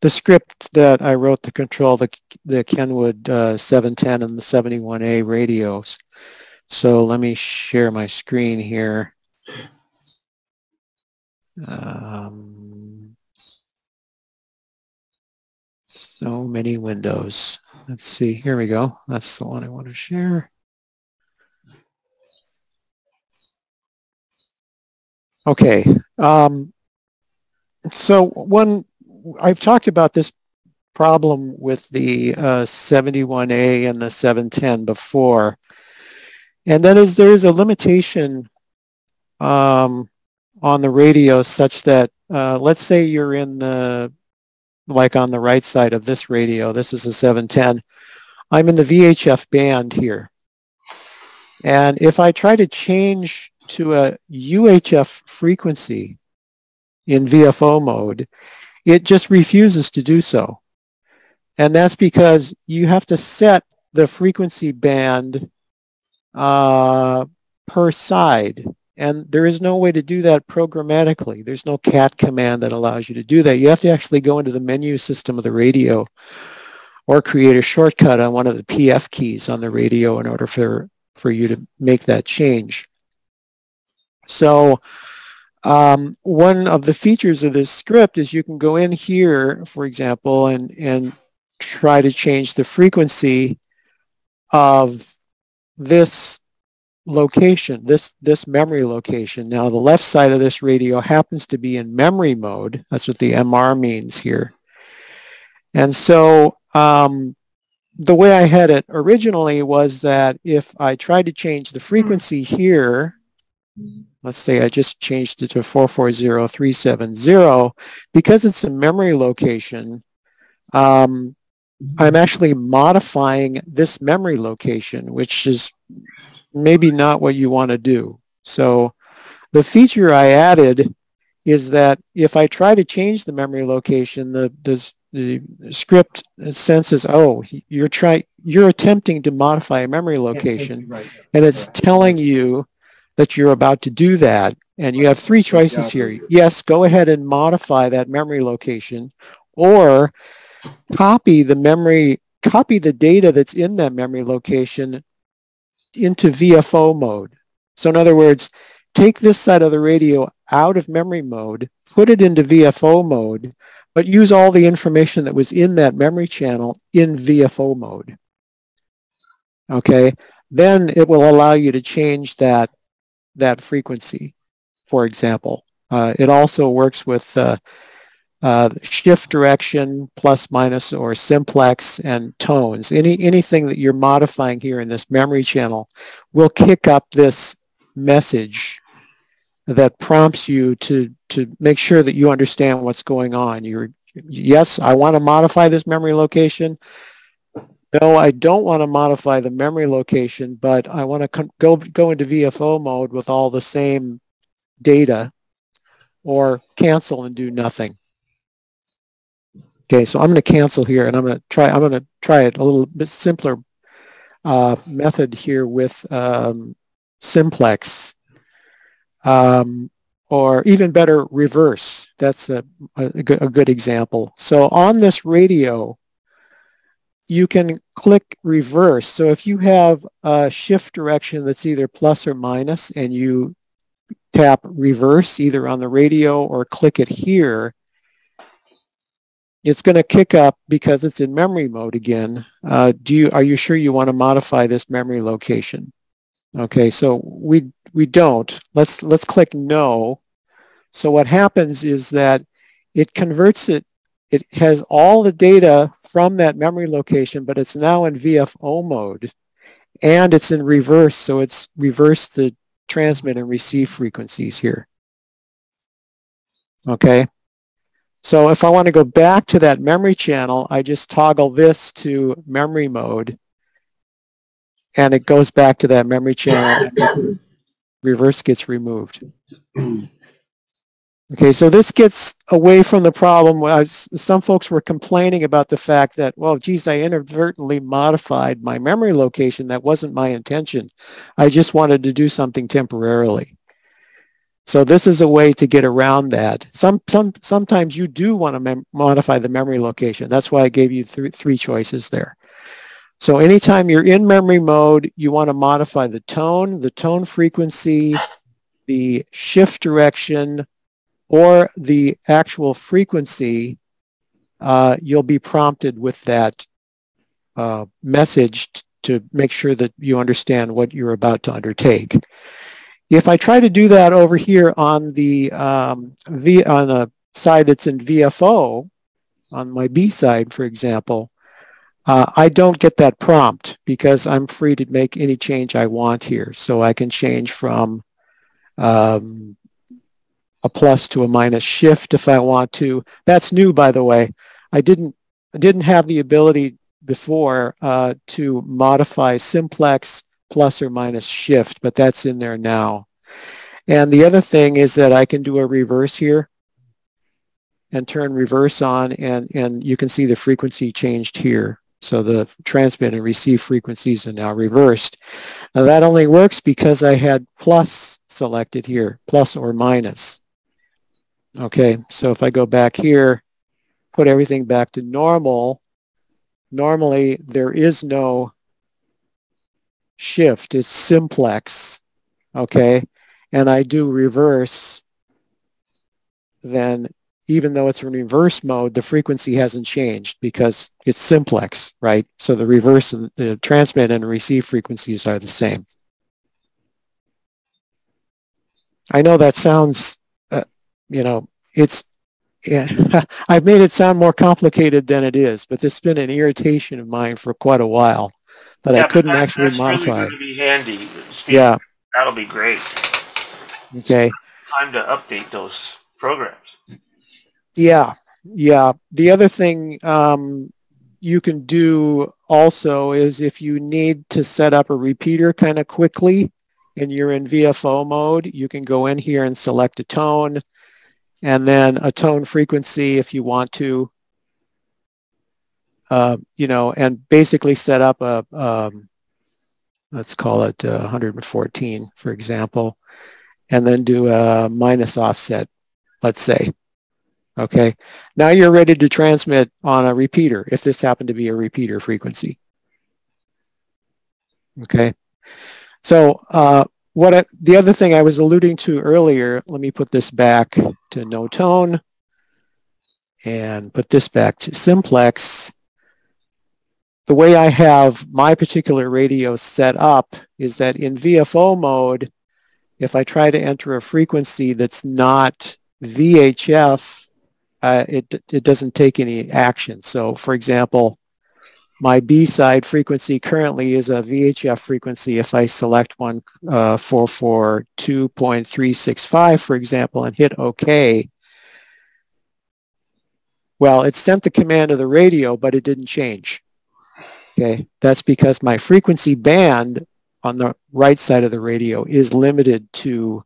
[SPEAKER 2] script that I wrote to control the Kenwood 710 and the 71A radios. So let me share my screen here. So many windows. Let's see. Here we go. That's the one I want to share. Okay, so I've talked about this problem with the 71A and the 710 before, and that is there is a limitation on the radio such that let's say you're in like on the right side of this radio, this is a 710, I'm in the VHF band here, and if I try to change to a UHF frequency in VFO mode, it just refuses to do so. And that's because you have to set the frequency band per side. And there is no way to do that programmatically. There's no cat command that allows you to do that. You have to actually go into the menu system of the radio or create a shortcut on one of the PF keys on the radio in order for you to make that change. So one of the features of this script is you can go in here, for example, and try to change the frequency of this location, this memory location. Now, the left side of this radio happens to be in memory mode. That's what the MR means here. And so the way I had it originally was that if I tried to change the frequency here, let's say I just changed it to 440370, because it's a memory location, I'm actually modifying this memory location, which is maybe not what you want to do. So the feature I added is that if I try to change the memory location, the script senses, oh, you're attempting to modify a memory location, and it's telling you that you're about to do that. And you have three choices here. Yes, go ahead and modify that memory location, or copy the data that's in that memory location into VFO mode. So in other words, take this side of the radio out of memory mode, put it into VFO mode, but use all the information that was in that memory channel in VFO mode. Okay, then it will allow you to change that frequency, for example. It also works with shift direction, plus, minus, or simplex, and tones. Anything that you're modifying here in this memory channel will kick up this message that prompts you to make sure that you understand what's going on. Yes, I want to modify this memory location. No, I don't want to modify the memory location, but I want to go into VFO mode with all the same data, or cancel and do nothing. Okay, so I'm going to cancel here, and I'm going to try it a little bit simpler method here with simplex, or even better, reverse. That's a good example. So on this radio, you can click reverse. So if you have a shift direction that's either plus or minus, and you tap reverse either on the radio or click it here, it's going to kick up because it's in memory mode again. Are you sure you want to modify this memory location? Okay, so we don't. Let's click no. So what happens is that it converts it. It has all the data from that memory location, but it's now in VFO mode, and it's in reverse. So it's reversed the transmit and receive frequencies here. Okay. So if I want to go back to that memory channel, I just toggle this to memory mode, and it goes back to that memory channel. And reverse gets removed. Okay, so this gets away from the problem. Some folks were complaining about the fact that, well, geez, I inadvertently modified my memory location. That wasn't my intention. I just wanted to do something temporarily. So this is a way to get around that. Sometimes you do want to modify the memory location. That's why I gave you three choices there. So anytime you're in memory mode, you want to modify the tone frequency, the shift direction, or the actual frequency. You'll be prompted with that message to make sure that you understand what you're about to undertake. If I try to do that over here on the on the side that's in VFO, on my B side, for example, I don't get that prompt because I'm free to make any change I want here. So I can change from a plus to a minus shift if I want to. That's new, by the way. I didn't have the ability before to modify simplex, plus or minus shift, but that's in there now. And the other thing is that I can do a reverse here and turn reverse on, and you can see the frequency changed here. So the transmit and receive frequencies are now reversed. Now that only works because I had plus selected here, plus or minus. Okay, so if I go back here, put everything back to normal, normally there is no shift, it's simplex, okay? And I do reverse, then even though it's in reverse mode, the frequency hasn't changed because it's simplex, right? So the reverse and the transmit and receive frequencies are the same. I know that sounds, you know, I've made it sound more complicated than it is, but this has been an irritation of mine for quite a while that I couldn't actually modify.
[SPEAKER 1] That's really going to be handy, Steve.
[SPEAKER 2] Yeah.
[SPEAKER 1] That'll be great.
[SPEAKER 2] Okay.
[SPEAKER 1] Time to update those programs.
[SPEAKER 2] Yeah. Yeah. The other thing you can do also is if you need to set up a repeater kind of quickly and you're in VFO mode, you can go in here and select a tone and then a tone frequency if you want to, you know, and basically set up a, let's call it 114, for example, and then do a minus offset, let's say. Okay, now you're ready to transmit on a repeater, if this happened to be a repeater frequency. Okay, so the other thing I was alluding to earlier, let me put this back to no tone and put this back to simplex. The way I have my particular radio set up is that in VFO mode, if I try to enter a frequency that's not VHF, it doesn't take any action. So, for example, my B side frequency currently is a VHF frequency. If I select one 442.365, for example, and hit OK, well, it sent the command to the radio, but it didn't change. Okay, that's because my frequency band on the right side of the radio is limited to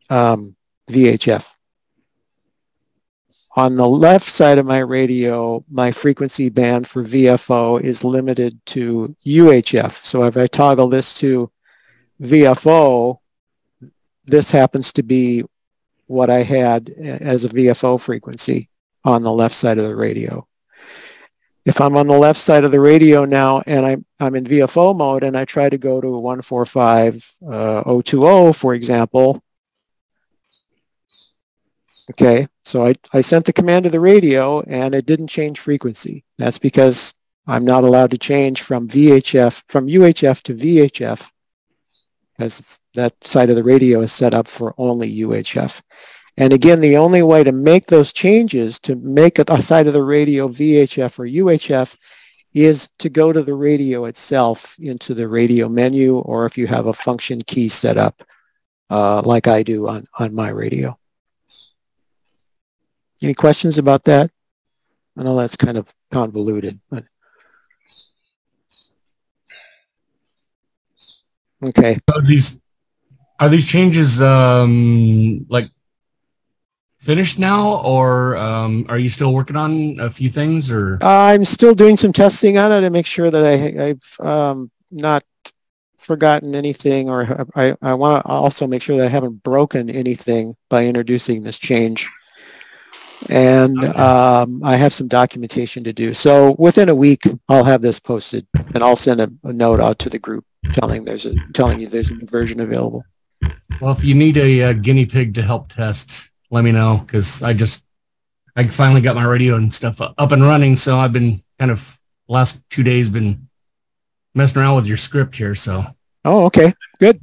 [SPEAKER 2] VHF. On the left side of my radio, my frequency band for VFO is limited to UHF. So if I toggle this to VFO, this happens to be what I had as a VFO frequency on the left side of the radio. If I'm on the left side of the radio now and I'm in VFO mode and I try to go to 145.020, for example, okay, so I sent the command to the radio and it didn't change frequency. That's because I'm not allowed to change from UHF to VHF, because that side of the radio is set up for only UHF. And again, the only way to make those changes, to make a side of the radio VHF or UHF, is to go to the radio itself into the radio menu, or if you have a function key set up like I do on my radio. Any questions about that? I know that's kind of convoluted, but okay.
[SPEAKER 3] Are these changes like finished now, or are you still working on a few things? Or
[SPEAKER 2] I'm still doing some testing on it to make sure that I've not forgotten anything, or I want to also make sure that I haven't broken anything by introducing this change. And okay. I have some documentation to do. So within a week, I'll have this posted, and I'll send a note out to the group telling you there's a new version available.
[SPEAKER 3] Well, if you need a guinea pig to help test, let me know, because I finally got my radio and stuff up and running. So I've been kind of last 2 days been messing around with your script here. So. Oh, okay, good.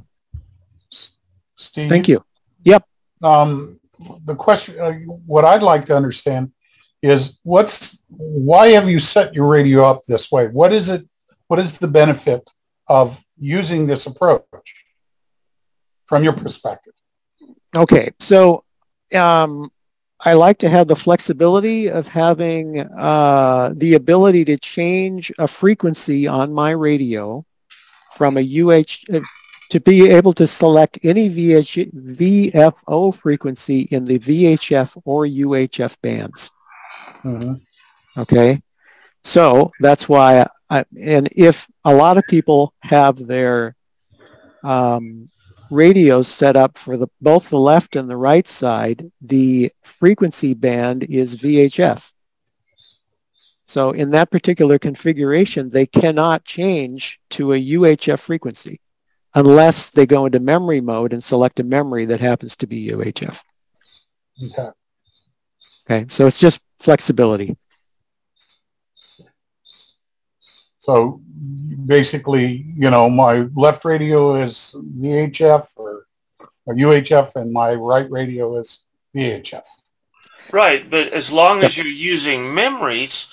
[SPEAKER 4] Steve.
[SPEAKER 2] Thank you. Yep.
[SPEAKER 4] The question, what I'd like to understand is why have you set your radio up this way? What is it? What is the benefit of using this approach from your perspective?
[SPEAKER 2] Okay, so I like to have the flexibility of having the ability to change a frequency on my radio from a to be able to select any VFO frequency in the VHF or UHF bands. Mm-hmm. Okay, so that's why, and if a lot of people have their radios set up for both the left and the right side, the frequency band is VHF. So in that particular configuration, they cannot change to a UHF frequency unless they go into memory mode and select a memory that happens to be UHF.
[SPEAKER 4] Okay.
[SPEAKER 2] Okay, so it's just flexibility.
[SPEAKER 4] So basically, you know, my left radio is VHF or UHF and my right radio is VHF.
[SPEAKER 1] Right, but as long as you're using memories,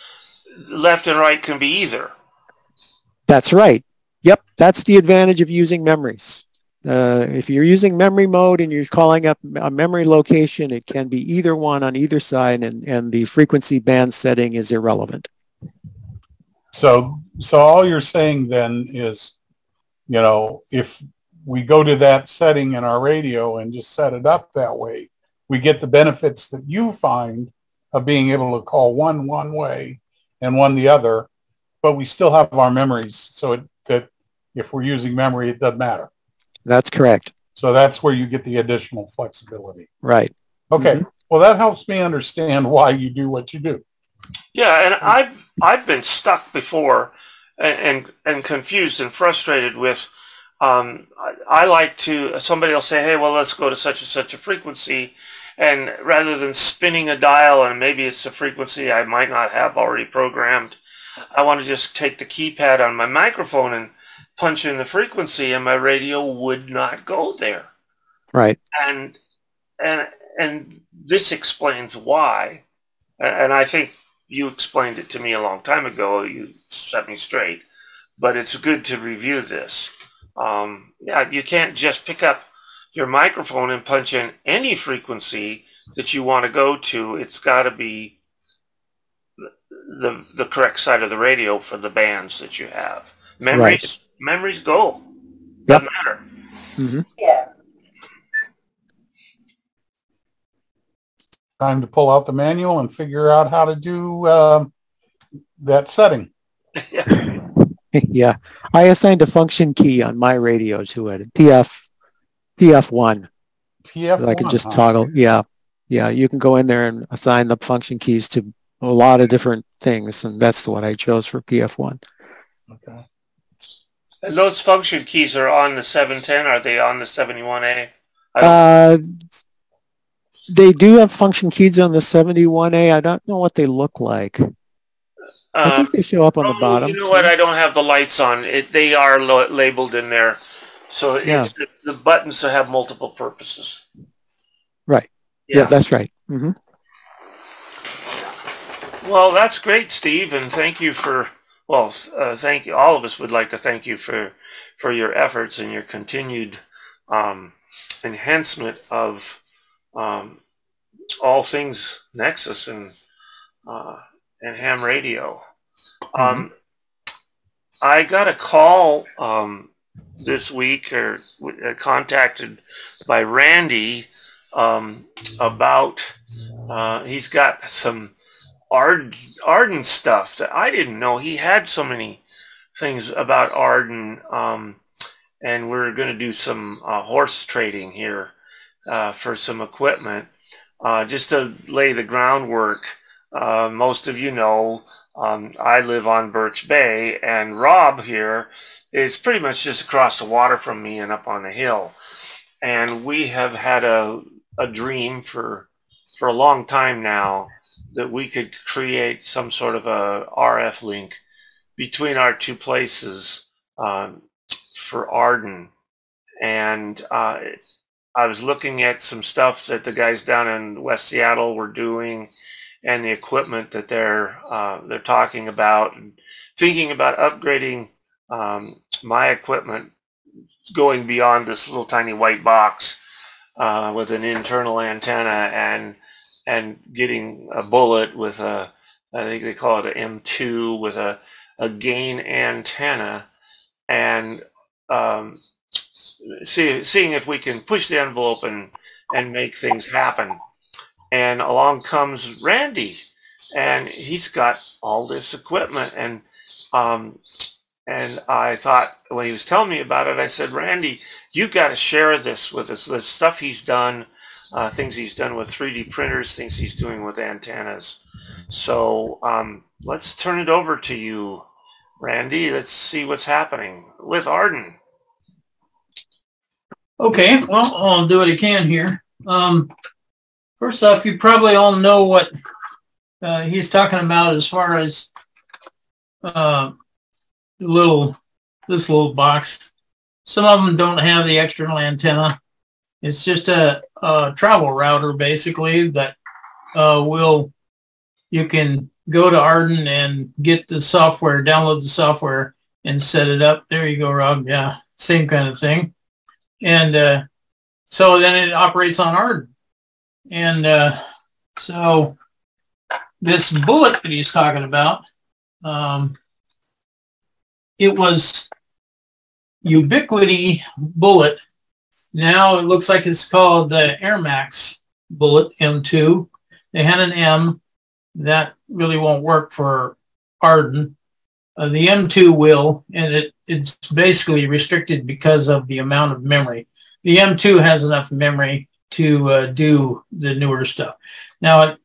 [SPEAKER 1] left and right can be either.
[SPEAKER 2] That's right. Yep, that's the advantage of using memories. If you're using memory mode and you're calling up a memory location, it can be either one on either side, and the frequency band setting is irrelevant.
[SPEAKER 4] So all you're saying then is, you know, if we go to that setting in our radio and just set it up that way, we get the benefits that you find of being able to call one way and one the other, but we still have our memories, so that if we're using memory, it doesn't matter.
[SPEAKER 2] That's correct.
[SPEAKER 4] So that's where you get the additional flexibility.
[SPEAKER 2] Right.
[SPEAKER 4] Okay.
[SPEAKER 2] Mm-hmm.
[SPEAKER 4] Well, that helps me understand why you do what you do.
[SPEAKER 1] Yeah, and I've been stuck before and confused and frustrated with, I like to, somebody will say, hey, well, let's go to such and such a frequency. And rather than spinning a dial, and maybe it's a frequency I might not have already programmed, I want to just take the keypad on my microphone and punch in the frequency, and my radio would not go there.
[SPEAKER 2] Right.
[SPEAKER 1] And and this explains why. And I think you explained it to me a long time ago. You set me straight. But it's good to review this. Yeah, you can't just pick up your microphone and punch in any frequency that you want to go to. It's got to be the correct side of the radio for the bands that you have. Memories go. Doesn't matter.
[SPEAKER 2] Mm-hmm.
[SPEAKER 1] Yeah.
[SPEAKER 4] Time to pull out the manual and figure out how to do that setting.
[SPEAKER 2] Yeah, I assigned a function key on my radio to it. PF1.
[SPEAKER 4] PF1.
[SPEAKER 2] I could just toggle. Yeah, you can go in there and assign the function keys to a lot of different things, and that's what I chose for PF1.
[SPEAKER 4] Okay.
[SPEAKER 1] And those function keys are on the 710. Are they on the 71A?
[SPEAKER 2] They do have function keys on the 71A. I don't know what they look like. I think they show up on the bottom.
[SPEAKER 1] You know what? I don't have the lights on. They are labeled in there. So the buttons have multiple purposes.
[SPEAKER 2] Right. Yeah, that's right. Mm-hmm.
[SPEAKER 1] Well, that's great, Steve, and thank you for, thank you. All of us would like to thank you for your efforts and your continued enhancement of all things Nexus and ham radio. I got a call this week, or contacted by Randy about he's got some AREDN stuff that I didn't know. He had so many things about AREDN, and we're going to do some horse trading here for some equipment, just to lay the groundwork. Most of you know I live on Birch Bay, and Rob here is pretty much just across the water from me and up on the hill. And we have had a dream for a long time now that we could create some sort of a RF link between our two places for AREDN. And I was looking at some stuff that the guys down in West Seattle were doing, and the equipment that they're talking about, and thinking about upgrading my equipment, going beyond this little tiny white box with an internal antenna, and getting a bullet with I think they call it an M2 with a gain antenna, and seeing if we can push the envelope and make things happen. And along comes Randy, and he's got all this equipment, and I thought, when he was telling me about it, I said, Randy, you got to share this with us. The stuff he's done, things he's done with 3D printers, things he's doing with antennas. So let's turn it over to you, Randy. Let's see what's happening with AREDN.
[SPEAKER 5] Okay, well, I'll do what I can here. First off, you probably all know what he's talking about as far as this little box. Some of them don't have the external antenna. It's just a travel router, basically, that you can go to AREDN and get the software, download the software, and set it up. There you go, Rob. Yeah, same kind of thing. And so then it operates on AREDN. And so this bullet that he's talking about, it was Ubiquity bullet. Now it looks like it's called the AirMax bullet M2. They had an M. That really won't work for AREDN. The M2 will, and it's basically restricted because of the amount of memory. The M2 has enough memory to do the newer stuff. Now,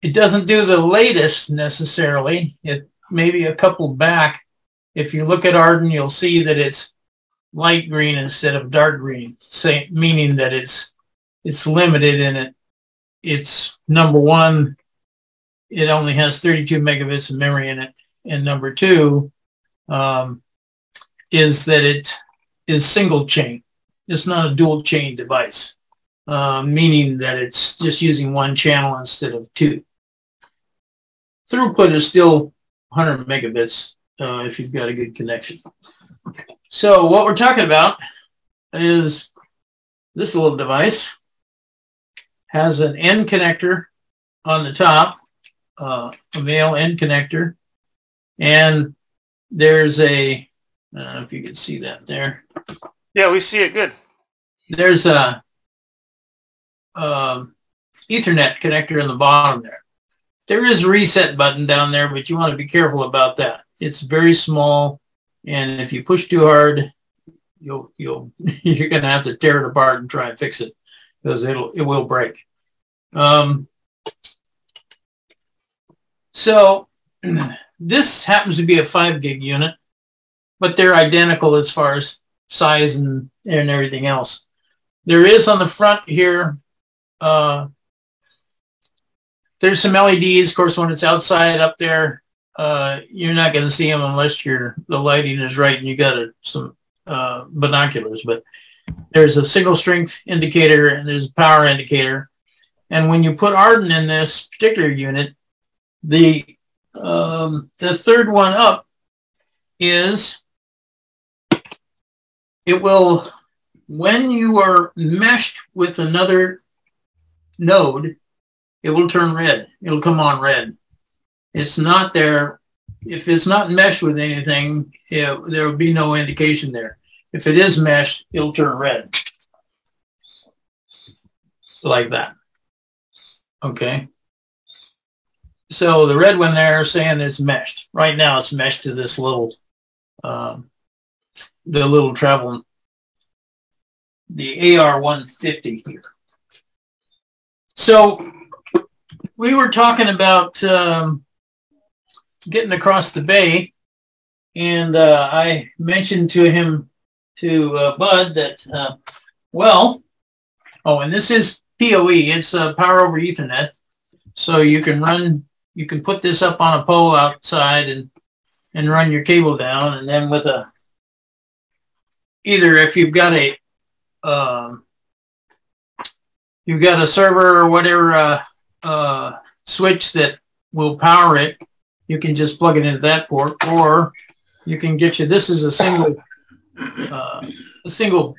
[SPEAKER 5] it doesn't do the latest necessarily. It maybe a couple back. If you look at AREDN, you'll see that it's light green instead of dark green, meaning that it's limited in it's number one, it only has 32 megabits of memory in it. And number two is that it is single chain. It's not a dual chain device. meaning that it's just using one channel instead of two. Throughput is still 100 megabits if you've got a good connection. So what we're talking about is this little device has an end connector on the top, a male end connector, and there's a, I don't know if you can see that there.
[SPEAKER 1] Yeah, we see it good.
[SPEAKER 5] There's a Ethernet connector in the bottom there. There is a reset button down there, but you want to be careful about that. It's very small, and if you push too hard, you're going to have to tear it apart and try and fix it, because it will break. So this happens to be a 5 gig unit, but they're identical as far as size and everything else. There is on the front here, there's some LEDs. Of course, when it's outside up there, you're not going to see them unless the lighting is right and you got some binoculars. But there's a single strength indicator and there's a power indicator. And when you put AREDN in this particular unit, the third one up is, it will, when you are meshed with another node, it will turn red. It'll come on red. It's not there. If it's not meshed with anything, there will be no indication there. If it is meshed, it'll turn red. Like that. Okay. So the red one there is saying it's meshed. Right now it's meshed to this little, the little travel, the AR150 here. So we were talking about getting across the bay, and I mentioned to Bud that, and this is PoE, it's power over Ethernet. So you can put this up on a pole outside and run your cable down, and then with either if you've got a server or whatever switch that will power it, you can just plug it into that port, or you can get this is a single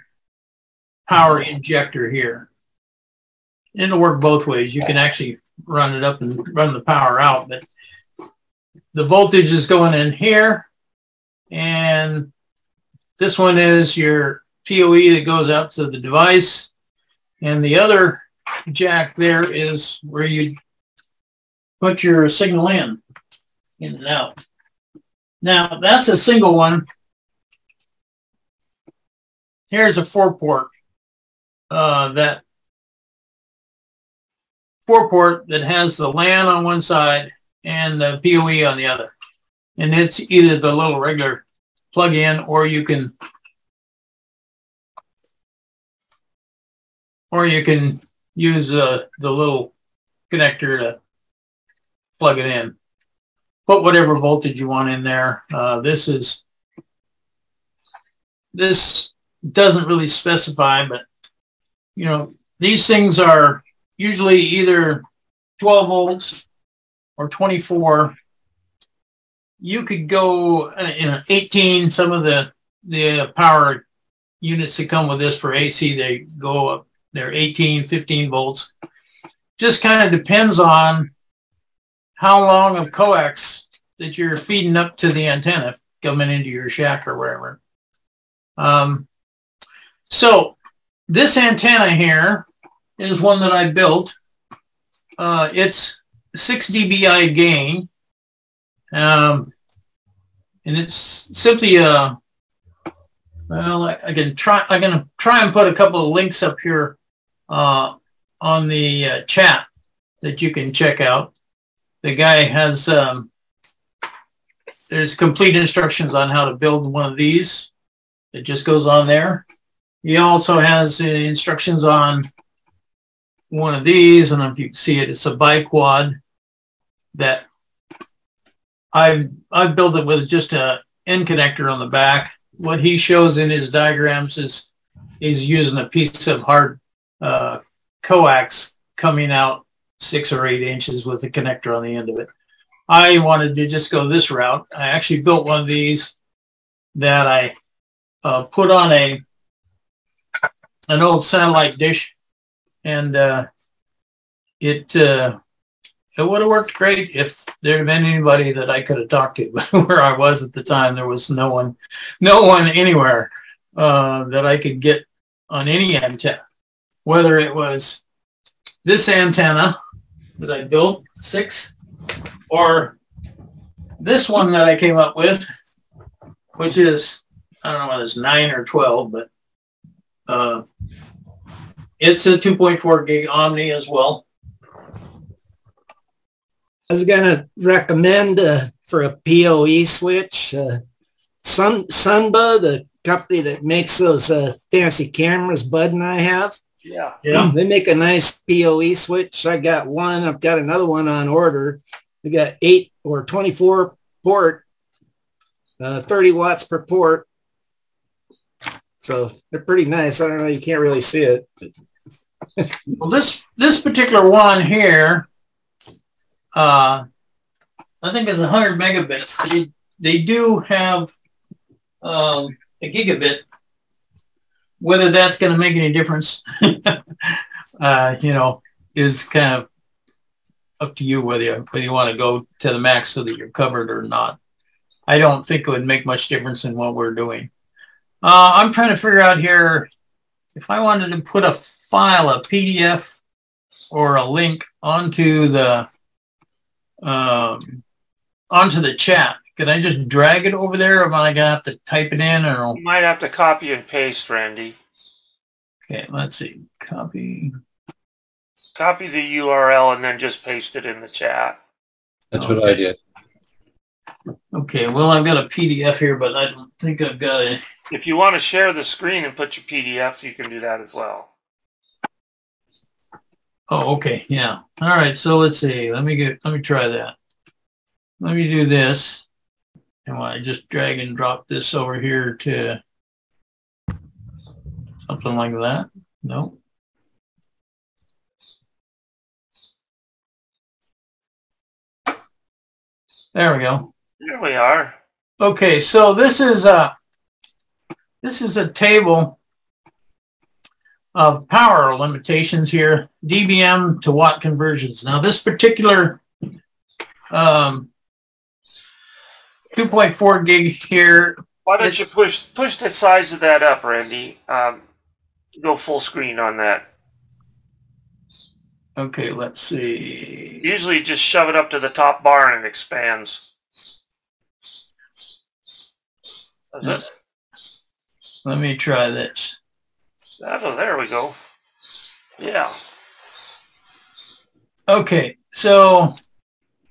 [SPEAKER 5] power injector here. It'll work both ways. You can actually run it up and run the power out, but the voltage is going in here, and this one is your PoE that goes out to the device, and the other jack there is where you put your signal in and out. Now that's a single one. Here's a 4-port, that 4-port that has the LAN on one side and the PoE on the other, and it's either the little regular plug-in, or you can use the little connector to plug it in. Put whatever voltage you want in there. This doesn't really specify, but these things are usually either 12 volts or 24. You could go 18. Some of the power units that come with this for AC, they go up. They're 18, 15 volts. Just kind of depends on how long of coax that you're feeding up to the antenna coming into your shack or wherever. So this antenna here is one that I built. It's 6 dBi gain, and it's simply I'm going to try and put a couple of links up here on the chat that you can check out. The guy has there's complete instructions on how to build one of these. It just goes on there. He also has instructions on one of these, and if you can see it, it's a biquad that I've built it with just a end connector on the back. What he shows in his diagrams is he's using a piece of hard coax coming out 6 or 8 inches with a connector on the end of it. I wanted to just go this route. I actually built one of these that I put on an old satellite dish, and it would have worked great if there had been anybody that I could have talked to. But where I was at the time, there was no one anywhere that I could get on any antenna. Whether it was this antenna that I built, 6, or this one that I came up with, which is, I don't know whether it's 9 or 12, but it's a 2.4 gig Omni as well.
[SPEAKER 7] I was going to recommend for a PoE switch, Sunba, the company that makes those fancy cameras Bud and I have.
[SPEAKER 1] Yeah.
[SPEAKER 7] They make a nice PoE switch. I got one. I've got another one on order. We got 8 or 24 port, 30 watts per port. So they're pretty nice. I don't know. You can't really see it.
[SPEAKER 5] Well, this particular one here, I think is 100 megabits. They do have a gigabit. Whether that's going to make any difference, you know, is kind of up to you whether you want to go to the max so that you're covered or not. I don't think it would make much difference in what we're doing. I'm trying to figure out here if I wanted to put a file, a PDF or a link onto the chat. Can I just drag it over there, or am I gonna have to type it in? Or
[SPEAKER 1] you might have to copy and paste, Randy.
[SPEAKER 5] Okay, let's see. Copy
[SPEAKER 1] the URL and then just paste it in the chat.
[SPEAKER 6] That's what I did.
[SPEAKER 5] Okay, well, I've got a PDF here, but I don't think I've got it.
[SPEAKER 1] If you want to share the screen and put your PDFs, you can do that as well.
[SPEAKER 5] Oh, okay, yeah. All right, so let's see. Let me try that. Let me do this. And I just drag and drop this over here to something like that. No. There we go.
[SPEAKER 1] There we are.
[SPEAKER 5] Okay, so this is a table of power limitations here, dBm to watt conversions. Now this particular 2.4 gig here.
[SPEAKER 1] Why don't you push the size of that up, Randy? Go full screen on that.
[SPEAKER 5] Okay, let's see.
[SPEAKER 1] Usually just shove it up to the top bar and it expands.
[SPEAKER 5] Let me try this.
[SPEAKER 1] Oh, there we go. Yeah.
[SPEAKER 5] Okay, so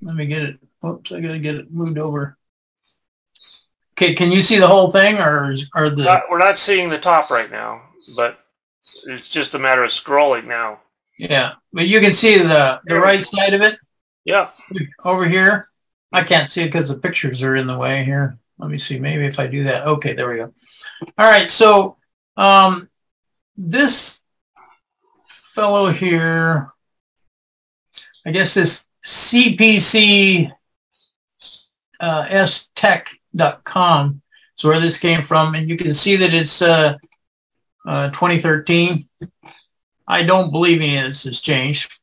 [SPEAKER 5] let me get it. Oops, I gotta get it moved over. Okay, can you see the whole thing, or
[SPEAKER 1] we're not seeing the top right now, but it's just a matter of scrolling now.
[SPEAKER 5] Yeah, but you can see the right side of it.
[SPEAKER 1] Yeah.
[SPEAKER 5] Over here. I can't see it because the pictures are in the way here. Let me see. Maybe if I do that. Okay, there we go. All right, so this fellow here, I guess this CPC stech.com is where this came from, and you can see that it's 2013. I don't believe any of this has changed.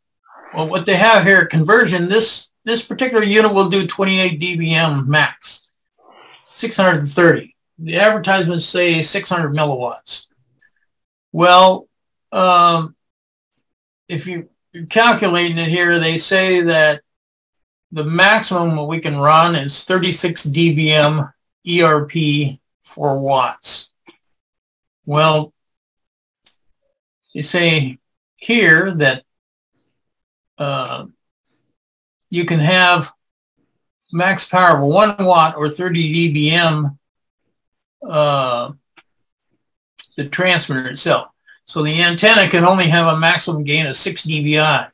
[SPEAKER 5] Well, what they have here, conversion, this particular unit will do 28 dBm max, 630. The advertisements say 600 milliwatts. Well, if you're calculating it here, they say that the maximum that we can run is 36 dBm ERP for watts. Well, they say here that you can have max power of 1 watt or 30 dBm the transmitter itself. So the antenna can only have a maximum gain of 6 dBi.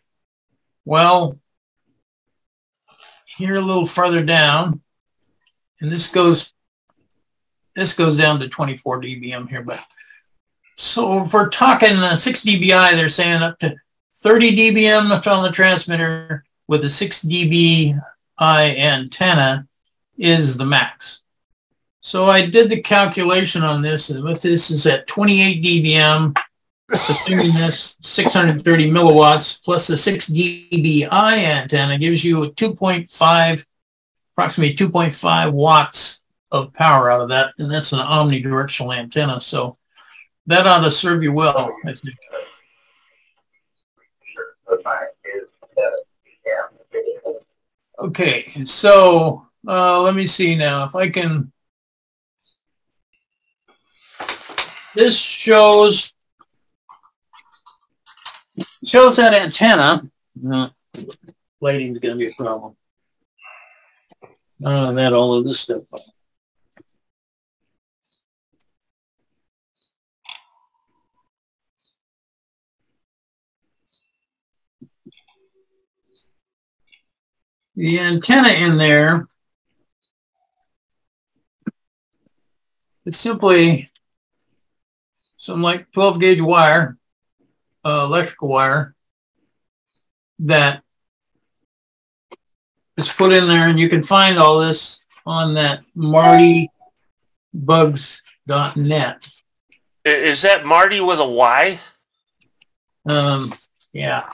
[SPEAKER 5] Well, here a little farther down, and this goes down to 24 dBm here, but so if we're talking 6 dBi, they're saying up to 30 dBm on the transmitter with a 6 dBi antenna is the max. So I did the calculation on this, and if this is at 28 dBm, assuming that's 630 milliwatts plus the 6 dBi antenna gives you a 2.5, approximately 2.5 watts of power out of that, and that's an omnidirectional antenna. So that ought to serve you well, I think. Okay, so let me see now if I can. This shows that antenna. Lighting's going to be a problem. That all of this stuff. The antenna in there, it's simply some like 12 gauge wire, electrical wire that is put in there, and you can find all this on that martybugs.net.
[SPEAKER 1] Is that Marty with a Y?
[SPEAKER 5] Yeah.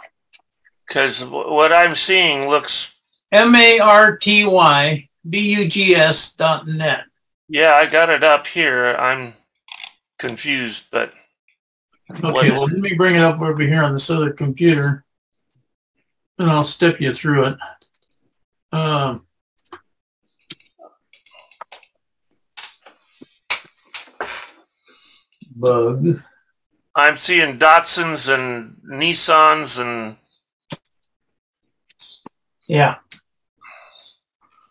[SPEAKER 1] Because what I'm seeing looks...
[SPEAKER 5] MARTYBUGS.net.
[SPEAKER 1] Yeah, I got it up here. I'm confused, but...
[SPEAKER 5] Okay, well, let me bring it up over here on this other computer, and I'll step you through it. Bug.
[SPEAKER 1] I'm seeing Datsuns and Nissans and...
[SPEAKER 5] Yeah.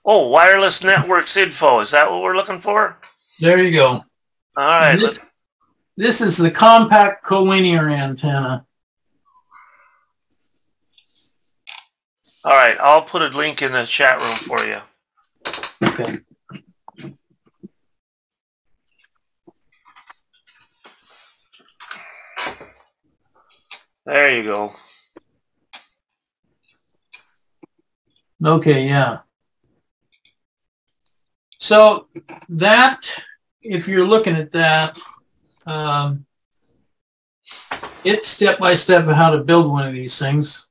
[SPEAKER 1] Oh, wireless networks info. Is that what we're looking for?
[SPEAKER 5] There you go.
[SPEAKER 1] All right.
[SPEAKER 5] This is the compact collinear antenna.
[SPEAKER 1] All right. I'll put a link in the chat room for you.
[SPEAKER 5] Okay.
[SPEAKER 1] There you go.
[SPEAKER 5] Okay, yeah. So that, if you're looking at that, it's step-by-step of how to build one of these things.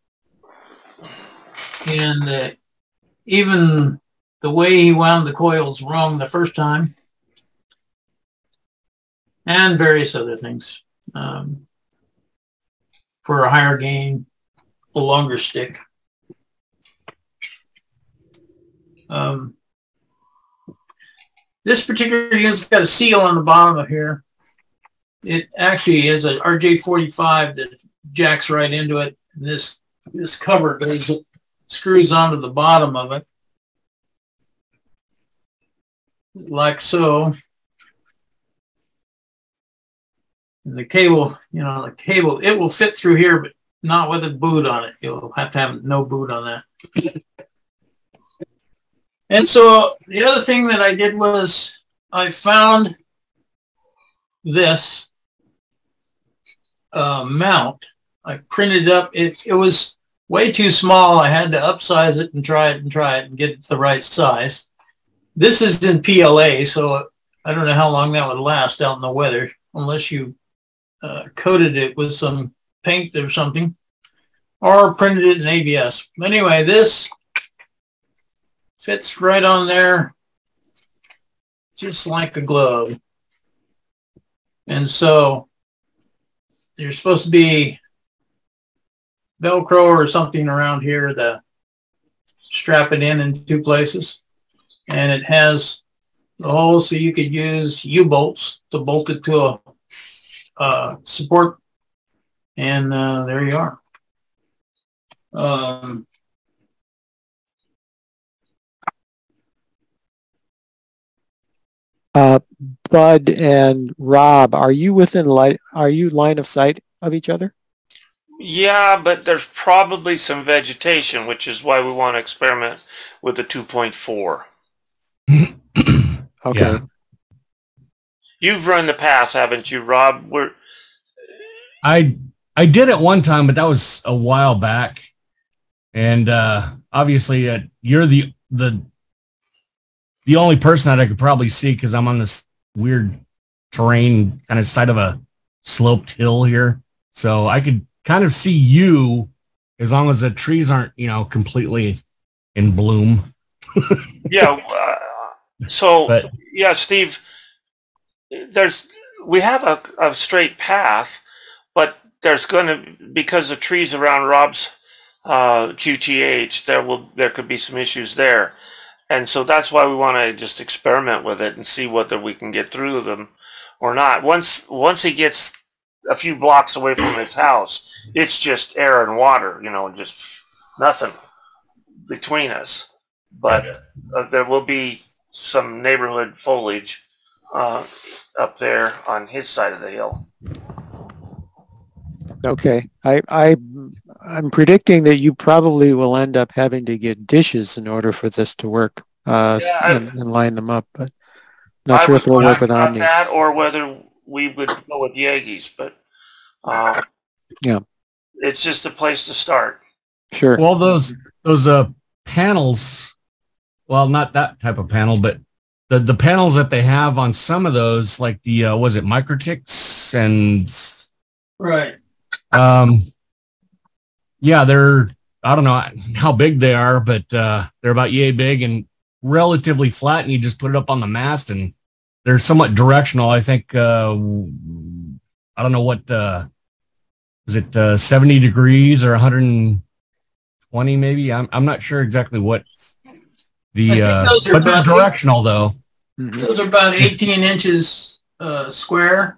[SPEAKER 5] And even the way he wound the coils wrong the first time, and various other things for a higher gain, a longer stick. This particular unit's got a seal on the bottom of here. It actually is a RJ45 that jacks right into it. And this cover screws onto the bottom of it, like so. And the cable, it will fit through here, but not with a boot on it. You'll have to have no boot on that. And so the other thing that I did was I found this mount. I printed up. It was way too small. I had to upsize it and try it and get it the right size. This is in PLA, so I don't know how long that would last out in the weather unless you coated it with some paint or something, or printed it in ABS. Anyway, this fits right on there just like a glove. And so there's supposed to be Velcro or something around here to strap it in 2 places. And it has the holes so you could use U-bolts to bolt it to a support. And there you are.
[SPEAKER 2] Bud and Rob, are you line of sight of each other?
[SPEAKER 1] Yeah, but there's probably some vegetation, which is why we want to experiment with the 2.4.
[SPEAKER 2] Okay.
[SPEAKER 3] Yeah.
[SPEAKER 1] You've run the path, haven't you, Rob?
[SPEAKER 3] I did it one time, but that was a while back. And obviously, you're the only person that I could probably see because I'm on this weird terrain, kind of side of a sloped hill here. So I could kind of see you as long as the trees aren't, completely in bloom.
[SPEAKER 1] Yeah. Yeah, Steve, we have a straight path, but there's going to, because of trees around Rob's QTH, there could be some issues there. And so that's why we want to just experiment with it and see whether we can get through them or not. Once he gets a few blocks away from his house, it's just air and water, just nothing between us. But there will be some neighborhood foliage up there on his side of the hill.
[SPEAKER 2] Okay. I'm predicting that you probably will end up having to get dishes in order for this to work and line them up, but not sure if it'll work with Omnis.
[SPEAKER 1] That or whether we would go with Yagis, but
[SPEAKER 2] yeah,
[SPEAKER 1] it's just a place to start.
[SPEAKER 2] Sure.
[SPEAKER 3] Well, those panels, well, not that type of panel, but the panels that they have on some of those, like the was it Microtix and
[SPEAKER 5] right.
[SPEAKER 3] Yeah, I don't know how big they are, but they're about yay big and relatively flat, and you just put it up on the mast, and they're somewhat directional. I think, I don't know what, is it 70 degrees or 120 maybe? I'm not sure exactly what but they're directional though.
[SPEAKER 5] Those are about 18 inches square.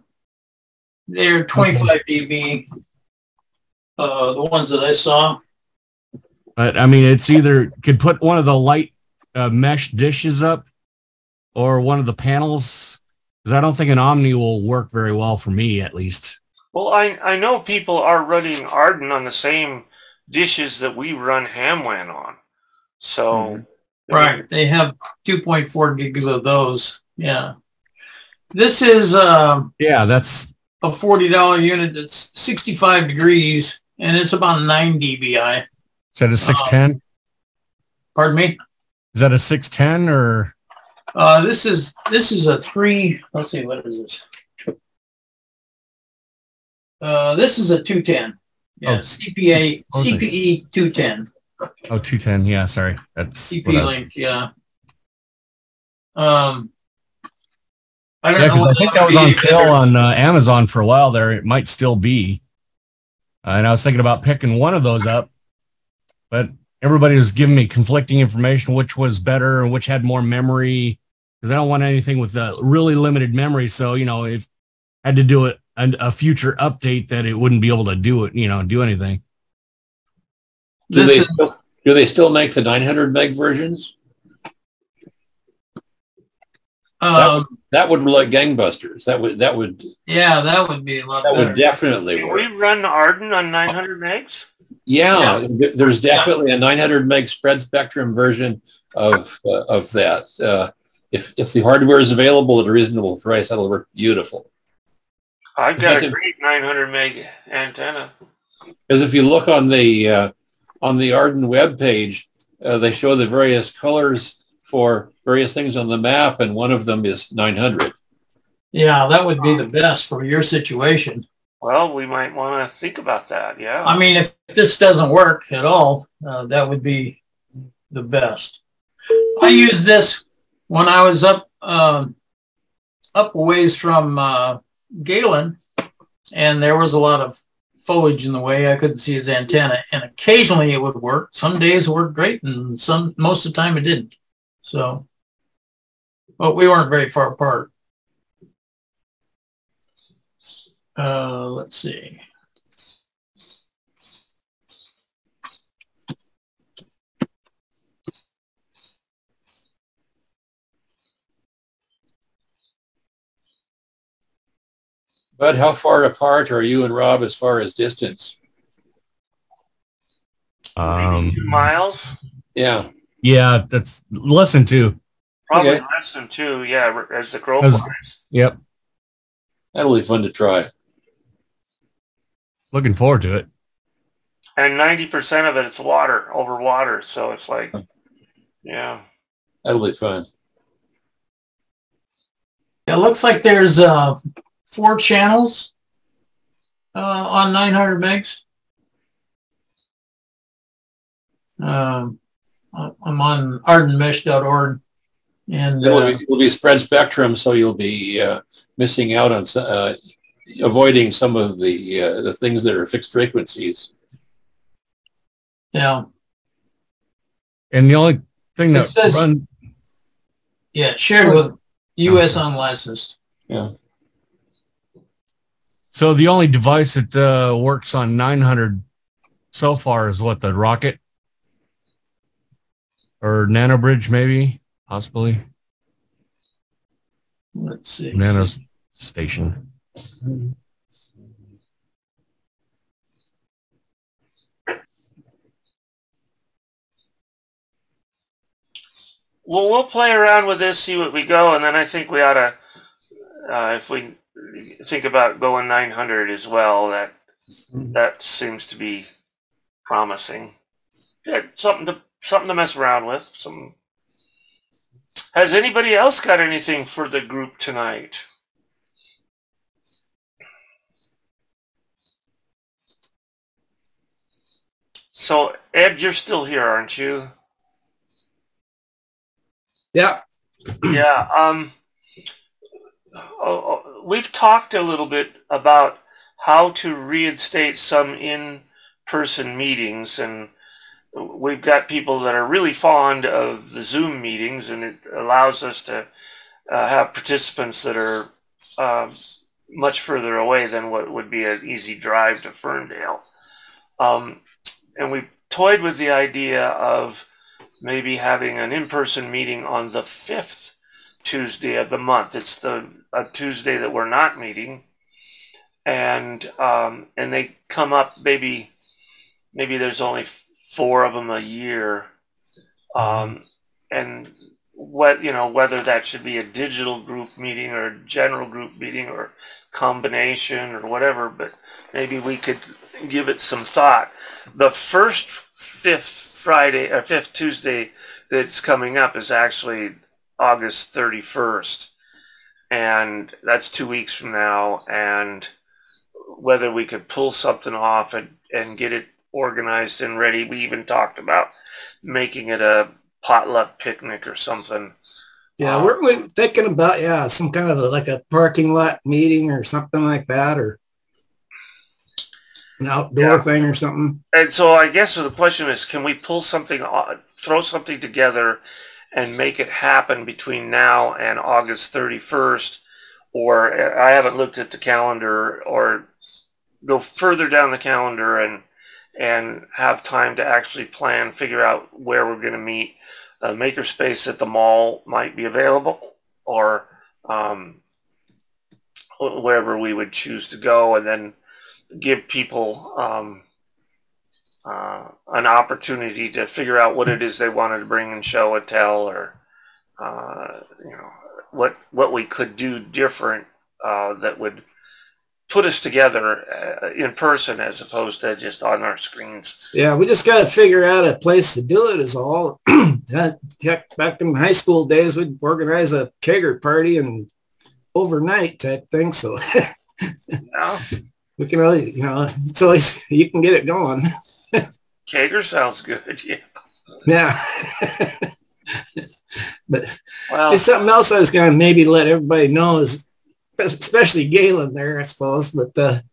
[SPEAKER 5] They're 25 dB. The ones that I saw.
[SPEAKER 3] But I mean, it's either could put one of the light mesh dishes up or one of the panels, because I don't think an Omni will work very well for me, at least.
[SPEAKER 1] Well, I know people are running AREDN on the same dishes that we run HamWAN on. So
[SPEAKER 5] right, they have 2.4 gigs of those. Yeah, this is
[SPEAKER 3] that's
[SPEAKER 5] a $40 unit that's 65 degrees, and it's about 9 dBi.
[SPEAKER 3] Is that a 610?
[SPEAKER 5] Pardon me?
[SPEAKER 3] Is that a 610 or?
[SPEAKER 5] This is a 3. Let's see, what is this? This is a 210. Yeah, CPE 210.
[SPEAKER 3] Oh, 210. Yeah, sorry. That's
[SPEAKER 5] CP link. Yeah. I don't know.
[SPEAKER 3] Because I think that was on sale on Amazon for a while there. It might still be. And I was thinking about picking one of those up, but everybody was giving me conflicting information, which was better and which had more memory, because I don't want anything with really limited memory. So, if I had to do it a future update, that it wouldn't be able to do it, do anything.
[SPEAKER 6] Do they still make the 900 meg versions? That would like gangbusters. That would.
[SPEAKER 5] Yeah, that would be a lot.
[SPEAKER 6] That would definitely work.
[SPEAKER 1] Can we run AREDN on 900 megs?
[SPEAKER 6] Yeah, there's definitely a 900 meg spread spectrum version of that. If the hardware is available at a reasonable price, that'll work beautiful.
[SPEAKER 1] I've got a great 900 meg antenna.
[SPEAKER 6] Because if you look on the AREDN web page, they show the various colors for various things on the map, and one of them is 900.
[SPEAKER 5] Yeah, that would be the best for your situation.
[SPEAKER 1] Well, we might want to think about that, yeah.
[SPEAKER 5] I mean, if this doesn't work at all, that would be the best. I used this when I was up a ways from Galen, and there was a lot of foliage in the way. I couldn't see his antenna, and occasionally it would work. Some days it worked great, and most of the time it didn't. So, but we weren't very far apart. Let's see.
[SPEAKER 6] But how far apart are you and Rob as far as distance?
[SPEAKER 1] 2 miles?
[SPEAKER 6] Yeah.
[SPEAKER 3] Yeah, that's less than 2.
[SPEAKER 1] Probably less than 2, yeah, as the crow flies.
[SPEAKER 3] Yep.
[SPEAKER 6] That'll be fun to try.
[SPEAKER 3] Looking forward to it.
[SPEAKER 1] And 90% of it's water, over water. So it's like, yeah.
[SPEAKER 6] That'll be fun.
[SPEAKER 5] It looks like there's 4 channels on 900 megs. I'm on ardenmesh.org, and
[SPEAKER 6] it'll be spread spectrum, so you'll be missing out on avoiding some of the things that are fixed frequencies.
[SPEAKER 5] Yeah.
[SPEAKER 3] And the only thing that runs,
[SPEAKER 5] yeah, shared with U.S. unlicensed.
[SPEAKER 6] Yeah.
[SPEAKER 3] So the only device that works on 900 so far is what, the Rocket or Nano Bridge, maybe, possibly.
[SPEAKER 5] Let's see.
[SPEAKER 3] Nano Station.
[SPEAKER 1] Well, we'll play around with this, see what we go, and then I think we ought to, if we think about going 900 as well, that seems to be promising. Yeah, something to mess around with. Has anybody else got anything for the group tonight? So, Ed, you're still here, aren't you?
[SPEAKER 7] Yeah.
[SPEAKER 1] Yeah. We've talked a little bit about how to reinstate some in-person meetings, and we've got people that are really fond of the Zoom meetings, and it allows us to have participants that are much further away than what would be an easy drive to Ferndale. And we toyed with the idea of maybe having an in-person meeting on the 5th Tuesday of the month. It's a Tuesday that we're not meeting, and they come up, maybe there's only 4 of them a year, and whether that should be a digital group meeting or a general group meeting or combination or whatever, but maybe we could give it some thought. The first 5th Tuesday that's coming up is actually August 31st, and that's 2 weeks from now, and whether we could pull something off and get it organized and ready. We even talked about making it a potluck picnic or something.
[SPEAKER 7] Yeah, we're thinking about, some kind of like a parking lot meeting or something like that, or an outdoor thing or something.
[SPEAKER 1] And so I guess the question is, can we pull something, throw something together and make it happen between now and August 31st? Or I haven't looked at the calendar, or go further down the calendar and have time to actually plan, figure out where we're going to meet. A makerspace at the mall might be available, or wherever we would choose to go, and then give people an opportunity to figure out what it is they wanted to bring and show and tell, or what we could do different that would put us together in person as opposed to just on our screens.
[SPEAKER 7] Yeah, we just got to figure out a place to do it is all. Heck, back in high school days, we'd organize a kegger party and overnight type thing. So
[SPEAKER 1] Yeah.
[SPEAKER 7] we can really, it's always, you can get it going.
[SPEAKER 1] Kegger sounds good. Yeah.
[SPEAKER 7] Yeah. But
[SPEAKER 1] Well,
[SPEAKER 7] there's something else I was going to maybe let everybody know is, especially Galen there, I suppose, but that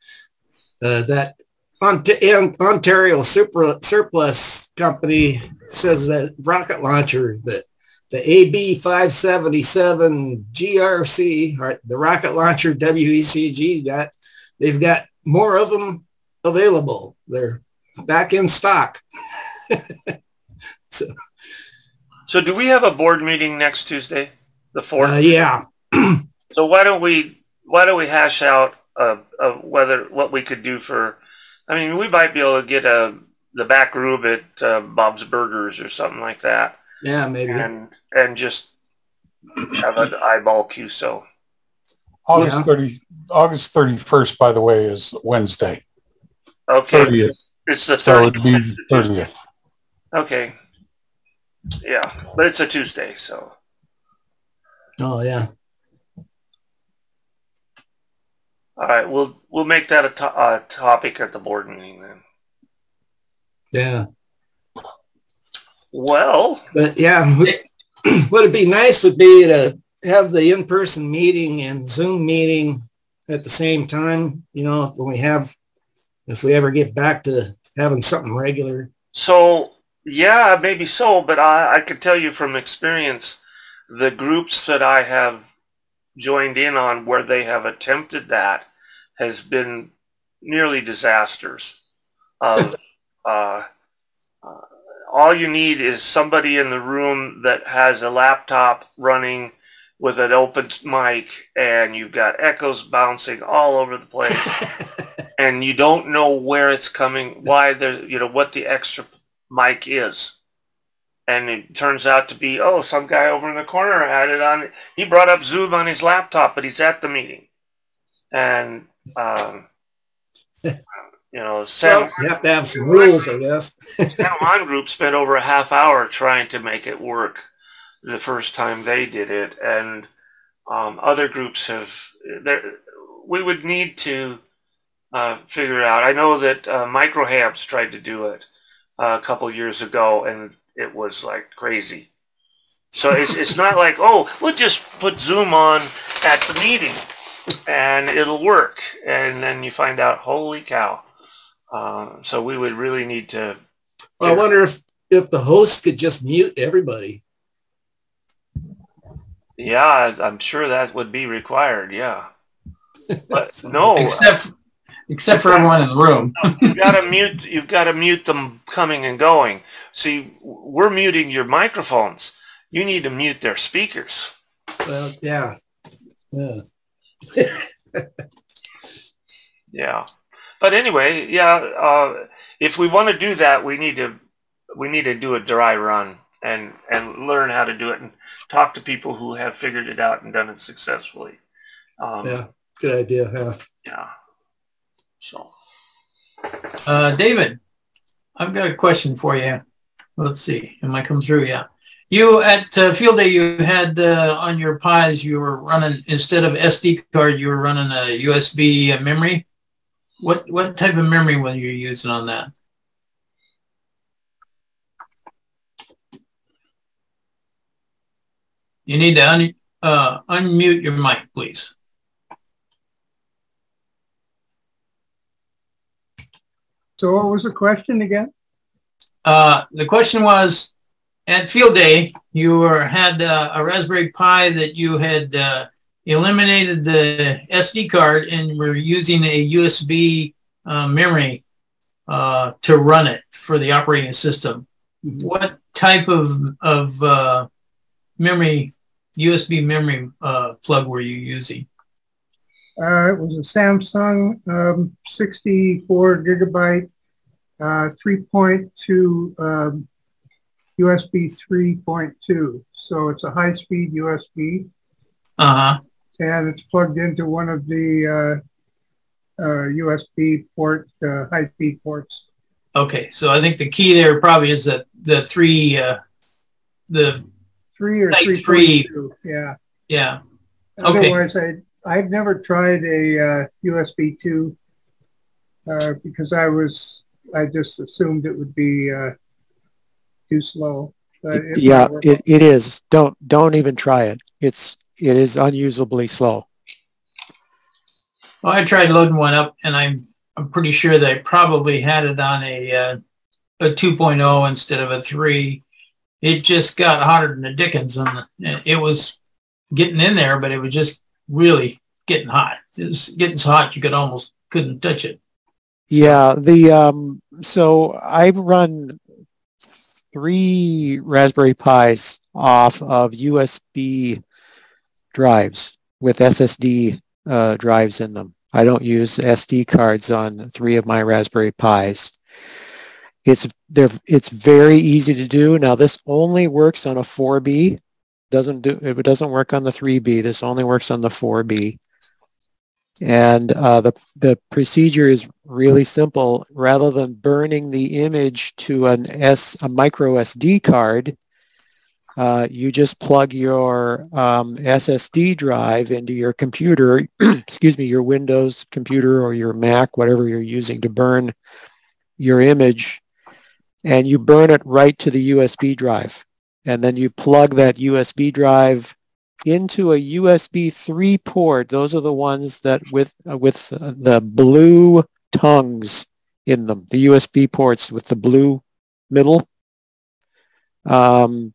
[SPEAKER 7] Ontario Surplus Company says that rocket launcher, that the AB-577 GRC, or the rocket launcher WECG, they've got more of them available. They're back in stock.
[SPEAKER 1] So do we have a board meeting next Tuesday, the 4th?
[SPEAKER 7] Yeah.
[SPEAKER 1] So why don't we hash out what we could do for? I mean, we might be able to get the back room at Bob's Burgers or something like that.
[SPEAKER 7] Yeah, maybe.
[SPEAKER 1] And just have an eyeball QSO.
[SPEAKER 4] August 31st, by the way, is Wednesday.
[SPEAKER 1] Okay.
[SPEAKER 4] 30th.
[SPEAKER 1] It's the 30th.
[SPEAKER 4] So it'd be 30th.
[SPEAKER 1] Okay. Yeah, but it's a Tuesday, so.
[SPEAKER 7] Oh, yeah.
[SPEAKER 1] All right, we'll make that a topic at the board meeting then.
[SPEAKER 7] Yeah.
[SPEAKER 1] Well.
[SPEAKER 7] But yeah, what would be nice would be to have the in-person meeting and Zoom meeting at the same time, you know, if we ever get back to having something regular.
[SPEAKER 1] So, yeah, maybe so, but I can tell you from experience, the groups that I have joined in on where they have attempted that has been nearly disasters. All you need is somebody in the room that has a laptop running with an open mic, and you've got echoes bouncing all over the place, and you don't know where it's coming, why what the extra mic is. And it turns out to be, some guy over in the corner had it on. He brought up Zoom on his laptop, but he's at the meeting. And, you have
[SPEAKER 7] to have some rules, I guess.
[SPEAKER 1] Salmon Group spent over a half hour trying to make it work the first time they did it. And other groups we would need to figure out. I know that Microhabs tried to do it a couple years ago, and it was like crazy. So it's not like, we'll just put Zoom on at the meeting and it'll work. And then you find out, holy cow. So we would really need to.
[SPEAKER 7] Well, I wonder if the host could just mute everybody.
[SPEAKER 1] Yeah, I'm sure that would be required. Yeah. But no.
[SPEAKER 5] Except for everyone in the room.
[SPEAKER 1] You've got to mute them coming and going. See, we're muting your microphones. You need to mute their speakers.
[SPEAKER 7] Well, yeah. Yeah.
[SPEAKER 1] Yeah. But anyway, if we want to do that, we need to do a dry run and learn how to do it and talk to people who have figured it out and done it successfully.
[SPEAKER 7] Yeah, good idea. Yeah.
[SPEAKER 1] Yeah. So,
[SPEAKER 5] David, I've got a question for you. Let's see. Am I come through? Yeah. You at Field Day, you had on your Pis, you were running, instead of SD card, you were running a USB memory. What type of memory were you using on that? You need to unmute your mic, please.
[SPEAKER 9] So what was the question again?
[SPEAKER 5] The question was, at Field Day, you had a Raspberry Pi that you had eliminated the SD card and were using a USB memory to run it for the operating system. Mm-hmm. What type of memory, USB memory plug were you using?
[SPEAKER 9] It was a Samsung 64 gigabyte 3.2 USB 3.2. So it's a high-speed USB.
[SPEAKER 5] Uh-huh.
[SPEAKER 9] And it's plugged into one of the USB port, high-speed ports.
[SPEAKER 5] Okay, so I think the key there probably is that the 3 or 3.2.
[SPEAKER 9] Yeah.
[SPEAKER 5] Yeah. Okay.
[SPEAKER 9] Otherwise, I've never tried a USB 2 because I just assumed it would be too slow.
[SPEAKER 2] It is. Don't even try it. It is unusably slow.
[SPEAKER 5] Well, I tried loading one up, and I'm pretty sure that I probably had it on a 2.0 instead of a 3. It just got hotter than the dickens, and it was getting in there, but it was just really getting hot. It was getting so hot you couldn't touch it.
[SPEAKER 2] Yeah, so I run 3 Raspberry Pis off of USB drives with SSD drives in them. I don't use SD cards on 3 of my Raspberry Pis. It's very easy to do. Now this only works on a 4B. It doesn't work on the 3B. This only works on the 4B. And the procedure is really simple. Rather than burning the image to a micro SD card, you just plug your SSD drive into your computer, excuse me, your Windows computer or your Mac, whatever you're using to burn your image, and you burn it right to the USB drive. And then you plug that USB drive into a USB 3 port. Those are the ones that with the blue tongues in them, the USB ports with the blue middle. And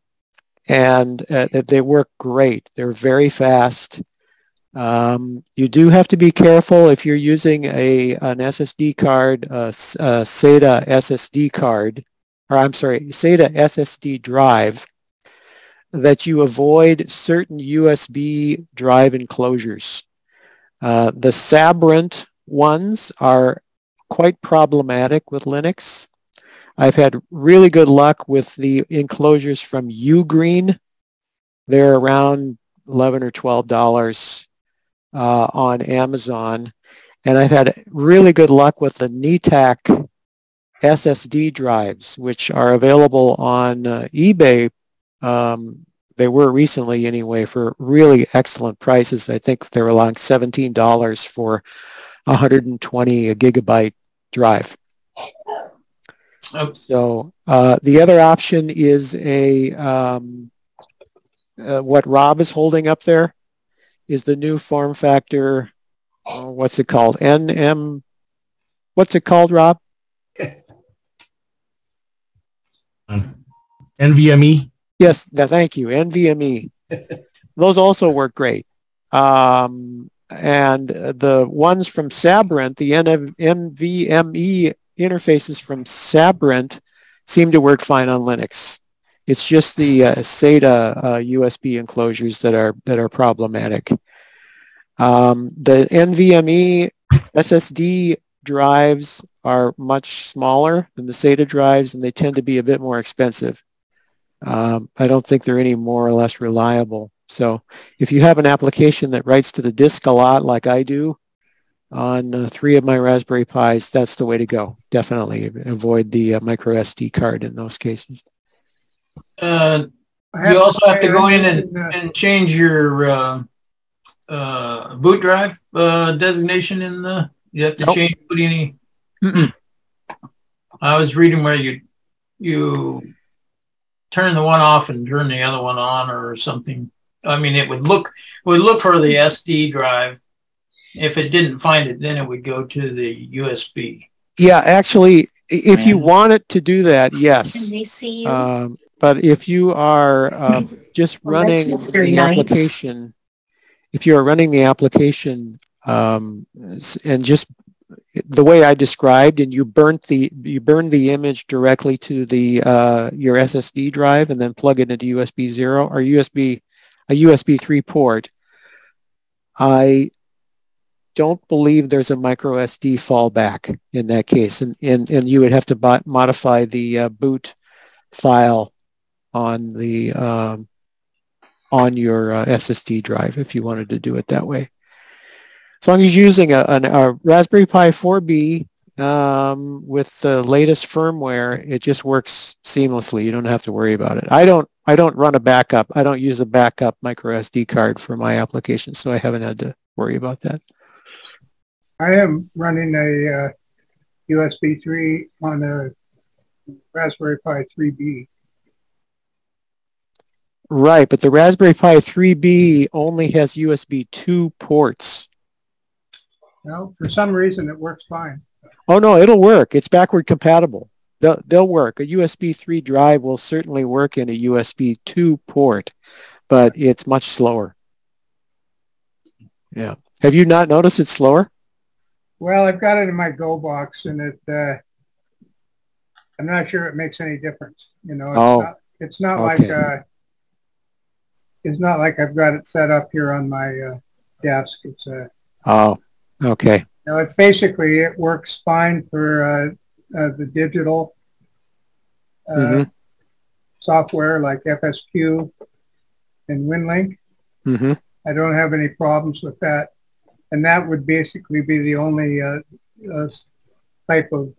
[SPEAKER 2] they work great. They're very fast. You do have to be careful if you're using an SSD card, a SATA SSD card, or I'm sorry, SATA SSD drive, that you avoid certain USB drive enclosures. The Sabrent ones are quite problematic with Linux. I've had really good luck with the enclosures from Ugreen. They're around $11 or $12 on Amazon. And I've had really good luck with the NETAC SSD drives, which are available on eBay. They were recently anyway for really excellent prices. I think they were around $17 for 120 gigabyte drive. So the other option is what Rob is holding up there is the new form factor. What's it called? What's it called, Rob?
[SPEAKER 3] NVMe.
[SPEAKER 2] Yes, thank you. NVMe. Those also work great. And the ones from Sabrent, the NVMe interfaces from Sabrent seem to work fine on Linux. It's just the SATA USB enclosures that are problematic. The NVMe SSD drives are much smaller than the SATA drives, and they tend to be a bit more expensive. I don't think they're any more or less reliable. So if you have an application that writes to the disk a lot like I do on 3 of my Raspberry Pis, that's the way to go. Definitely avoid the micro SD card in those cases.
[SPEAKER 5] You also have to go in and change your boot drive designation in the, you have to change, put any. I was reading where you turn the one off and turn the other one on or something. I mean, it would look for the SD drive. If it didn't find it, then it would go to the USB. Yeah,
[SPEAKER 2] actually, if you want it to do that, yes. Can they see you? But if you are just running the application, if you are running the application and just the way I described, and you burn the image directly to the your SSD drive and then plug it into USB 0 or a USB 3 port, I don't believe there's a micro SD fallback in that case, and you would have to modify the boot file on the on your SSD drive if you wanted to do it that way. As long as you're using a Raspberry Pi 4B with the latest firmware, it just works seamlessly. You don't have to worry about it. I don't run a backup. I don't use a backup micro SD card for my application, so I haven't had to worry about that.
[SPEAKER 9] I am running a USB 3 on a Raspberry Pi 3B.
[SPEAKER 2] Right, but the Raspberry Pi 3B only has USB 2 ports.
[SPEAKER 9] Well, for some reason it works fine.
[SPEAKER 2] Oh no, it'll work. It's backward compatible. They'll work. A USB 3 drive will certainly work in a USB 2 port, but it's much slower. Yeah. Have you not noticed it's slower?
[SPEAKER 9] Well, I've got it in my Go box, and I'm not sure it makes any difference. You know, it's not okay. It's not like I've got it set up here on my desk. It's
[SPEAKER 2] oh, okay.
[SPEAKER 9] No, it's basically, it works fine for the digital software like FSQ and WinLink. I don't have any problems with that. And that would basically be the only type of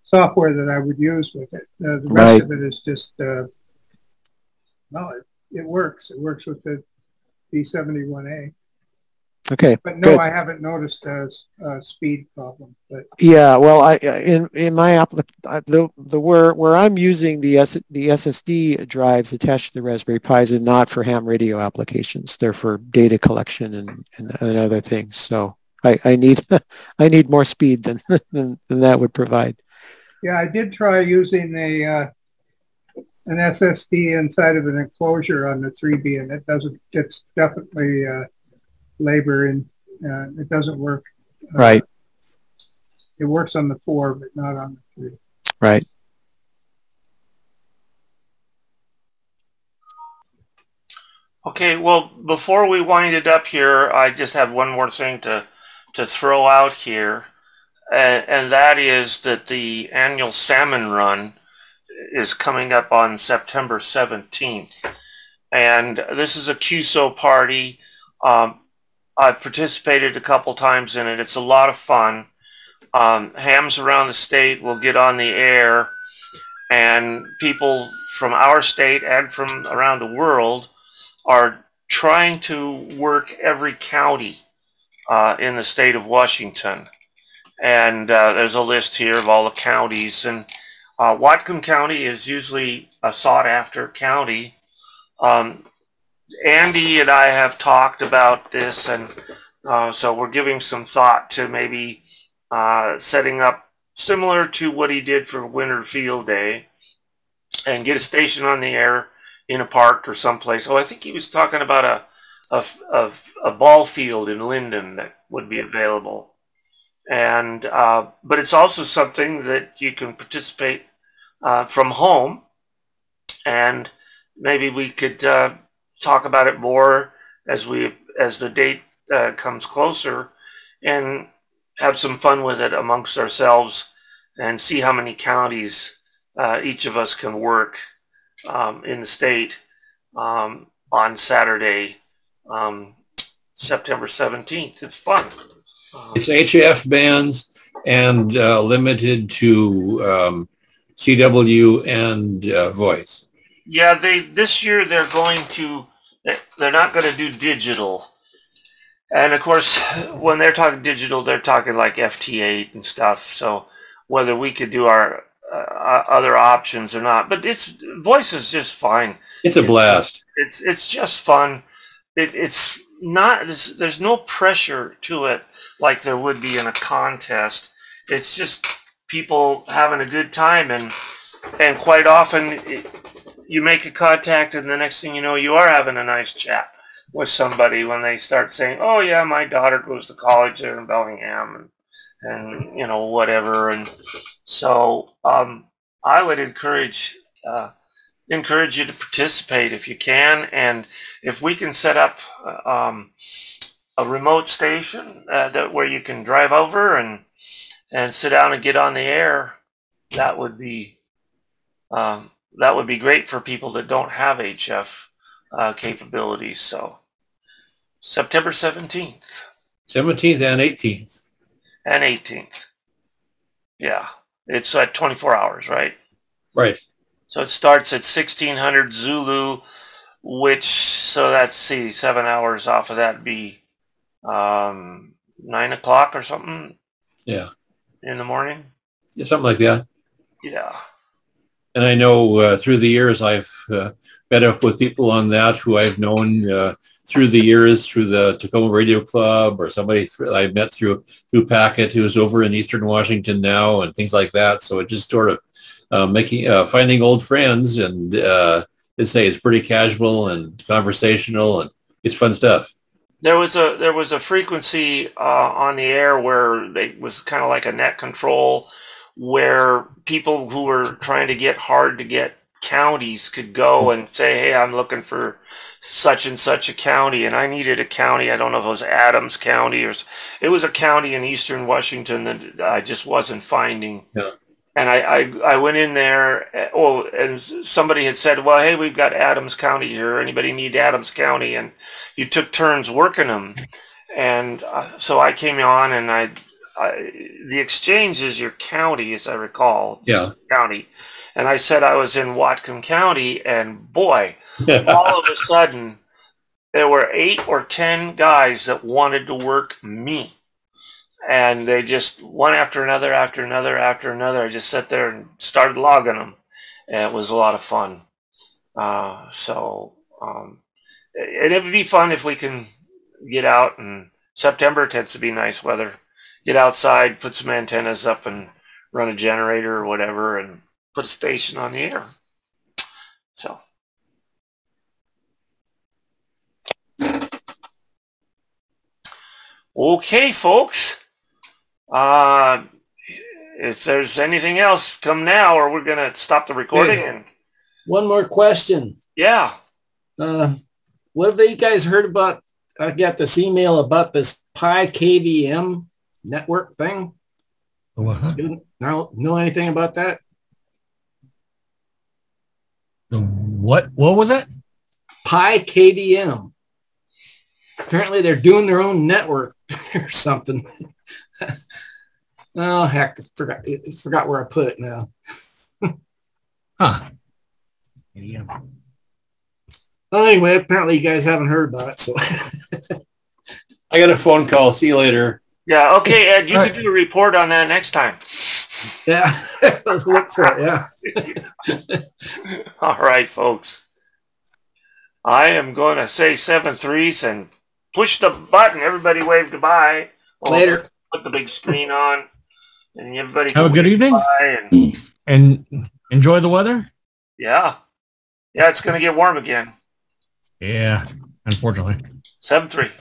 [SPEAKER 9] software that I would use with it. The rest of it is just, well, it works. It works with the B71A.
[SPEAKER 2] Okay.
[SPEAKER 9] But no,
[SPEAKER 2] good.
[SPEAKER 9] I haven't noticed a speed problem. But
[SPEAKER 2] yeah, well, in my where I'm using the SSD drives attached to the Raspberry Pis are not for ham radio applications. They're for data collection and other things. So I need I need more speed than that would provide.
[SPEAKER 9] Yeah, I did try using an SSD inside of an enclosure on the 3B, and it doesn't. It's definitely labor, and it doesn't work.
[SPEAKER 2] Right.
[SPEAKER 9] It works on the 4, but not on the 3.
[SPEAKER 2] Right.
[SPEAKER 1] Okay, well, before we wind it up here, I just have one more thing to throw out here, and that is that the annual Salmon run is coming up on September 17th. And this is a QSO party. I've participated a couple times in it. It's a lot of fun. Hams around the state will get on the air, and people from our state and from around the world are trying to work every county in the state of Washington. And there's a list here of all the counties. And Whatcom County is usually a sought-after county. Andy and I have talked about this, and so we're giving some thought to maybe setting up similar to what he did for Winter Field Day and get a station on the air in a park or someplace. Oh, I think he was talking about a ball field in Linden that would be available. And but it's also something that you can participate from home, and maybe we could talk about it more as the date comes closer, and have some fun with it amongst ourselves and see how many counties each of us can work in the state on Saturday, September 17th. It's fun.
[SPEAKER 6] It's HF bands and limited to CW and voice.
[SPEAKER 1] Yeah, this year they're not going to do digital. And of course, when they're talking digital, they're talking like FT8 and stuff. So whether we could do our other options or not, but voice is just fine.
[SPEAKER 6] It's a blast.
[SPEAKER 1] It's just fun. It's not. There's no pressure to it like there would be in a contest. It's just people having a good time, and quite often you make a contact, and the next thing you know, you are having a nice chat with somebody when they start saying, "Oh yeah, my daughter goes to college there in Bellingham," and you know, whatever. And so I would encourage you to participate if you can, and if we can set up a remote station where you can drive over and sit down and get on the air, that would be great for people that don't have HF capabilities. So September 17th.
[SPEAKER 6] 17th and 18th.
[SPEAKER 1] And 18th. Yeah. It's at 24 hours, right?
[SPEAKER 6] Right.
[SPEAKER 1] So it starts at 1600 Zulu, so let's see, 7 hours off of that would be 9 o'clock or something.
[SPEAKER 6] Yeah.
[SPEAKER 1] In the morning.
[SPEAKER 6] Yeah, something like that.
[SPEAKER 1] Yeah.
[SPEAKER 6] And I know through the years I've met up with people on that who I've known through the years through the Tacoma Radio Club, or somebody I met through Packet who's over in Eastern Washington now, and things like that. So it just sort of finding old friends, and it's pretty casual and conversational, and it's fun stuff.
[SPEAKER 1] There was a frequency on the air where it was kind of like a net control, where people who were trying to get hard to get counties could go and say, "Hey, I'm looking for such and such a county, and I needed a county." I don't know if it was Adams County or it was a county in Eastern Washington that I just wasn't finding.
[SPEAKER 6] Yeah.
[SPEAKER 1] And I went in there, and somebody had said, "Well, hey, we've got Adams County here. Anybody need Adams County?" And you took turns working them. And so I came on, and the exchange is your county, as I recall.
[SPEAKER 6] Yeah.
[SPEAKER 1] County. And I said I was in Whatcom County, and boy, all of a sudden, there were 8 or 10 guys that wanted to work me. And they just, one after another, after another, after another, I just sat there and started logging them. And it was a lot of fun. And it would be fun if we can get out, and September tends to be nice weather. Get outside, put some antennas up, and run a generator or whatever, and put a station on the air. So. Okay, folks. If there's anything else, come now, or we're going to stop the recording. And
[SPEAKER 7] one more question.
[SPEAKER 1] Yeah.
[SPEAKER 7] What have you guys heard about? I got this email about this Pi KVM network thing.
[SPEAKER 3] What?
[SPEAKER 7] Know anything about that?
[SPEAKER 3] What was that?
[SPEAKER 7] Pi KVM. Apparently they're doing their own network or something. Oh, heck, forgot where I put it now.
[SPEAKER 3] Huh.
[SPEAKER 7] Well, anyway, apparently you guys haven't heard about it, so.
[SPEAKER 6] I got a phone call. See you later.
[SPEAKER 1] Yeah, okay, Ed, you can do a report on that next time.
[SPEAKER 7] Yeah, let's look for it, yeah.
[SPEAKER 1] All right, folks. I am going to say 7 threes and push the button. Everybody wave goodbye.
[SPEAKER 7] Later.
[SPEAKER 1] Put the big screen on. And everybody
[SPEAKER 3] have a good evening. And enjoy the weather.
[SPEAKER 1] Yeah. Yeah, it's going to get warm again.
[SPEAKER 3] Yeah, unfortunately.
[SPEAKER 1] 7-3.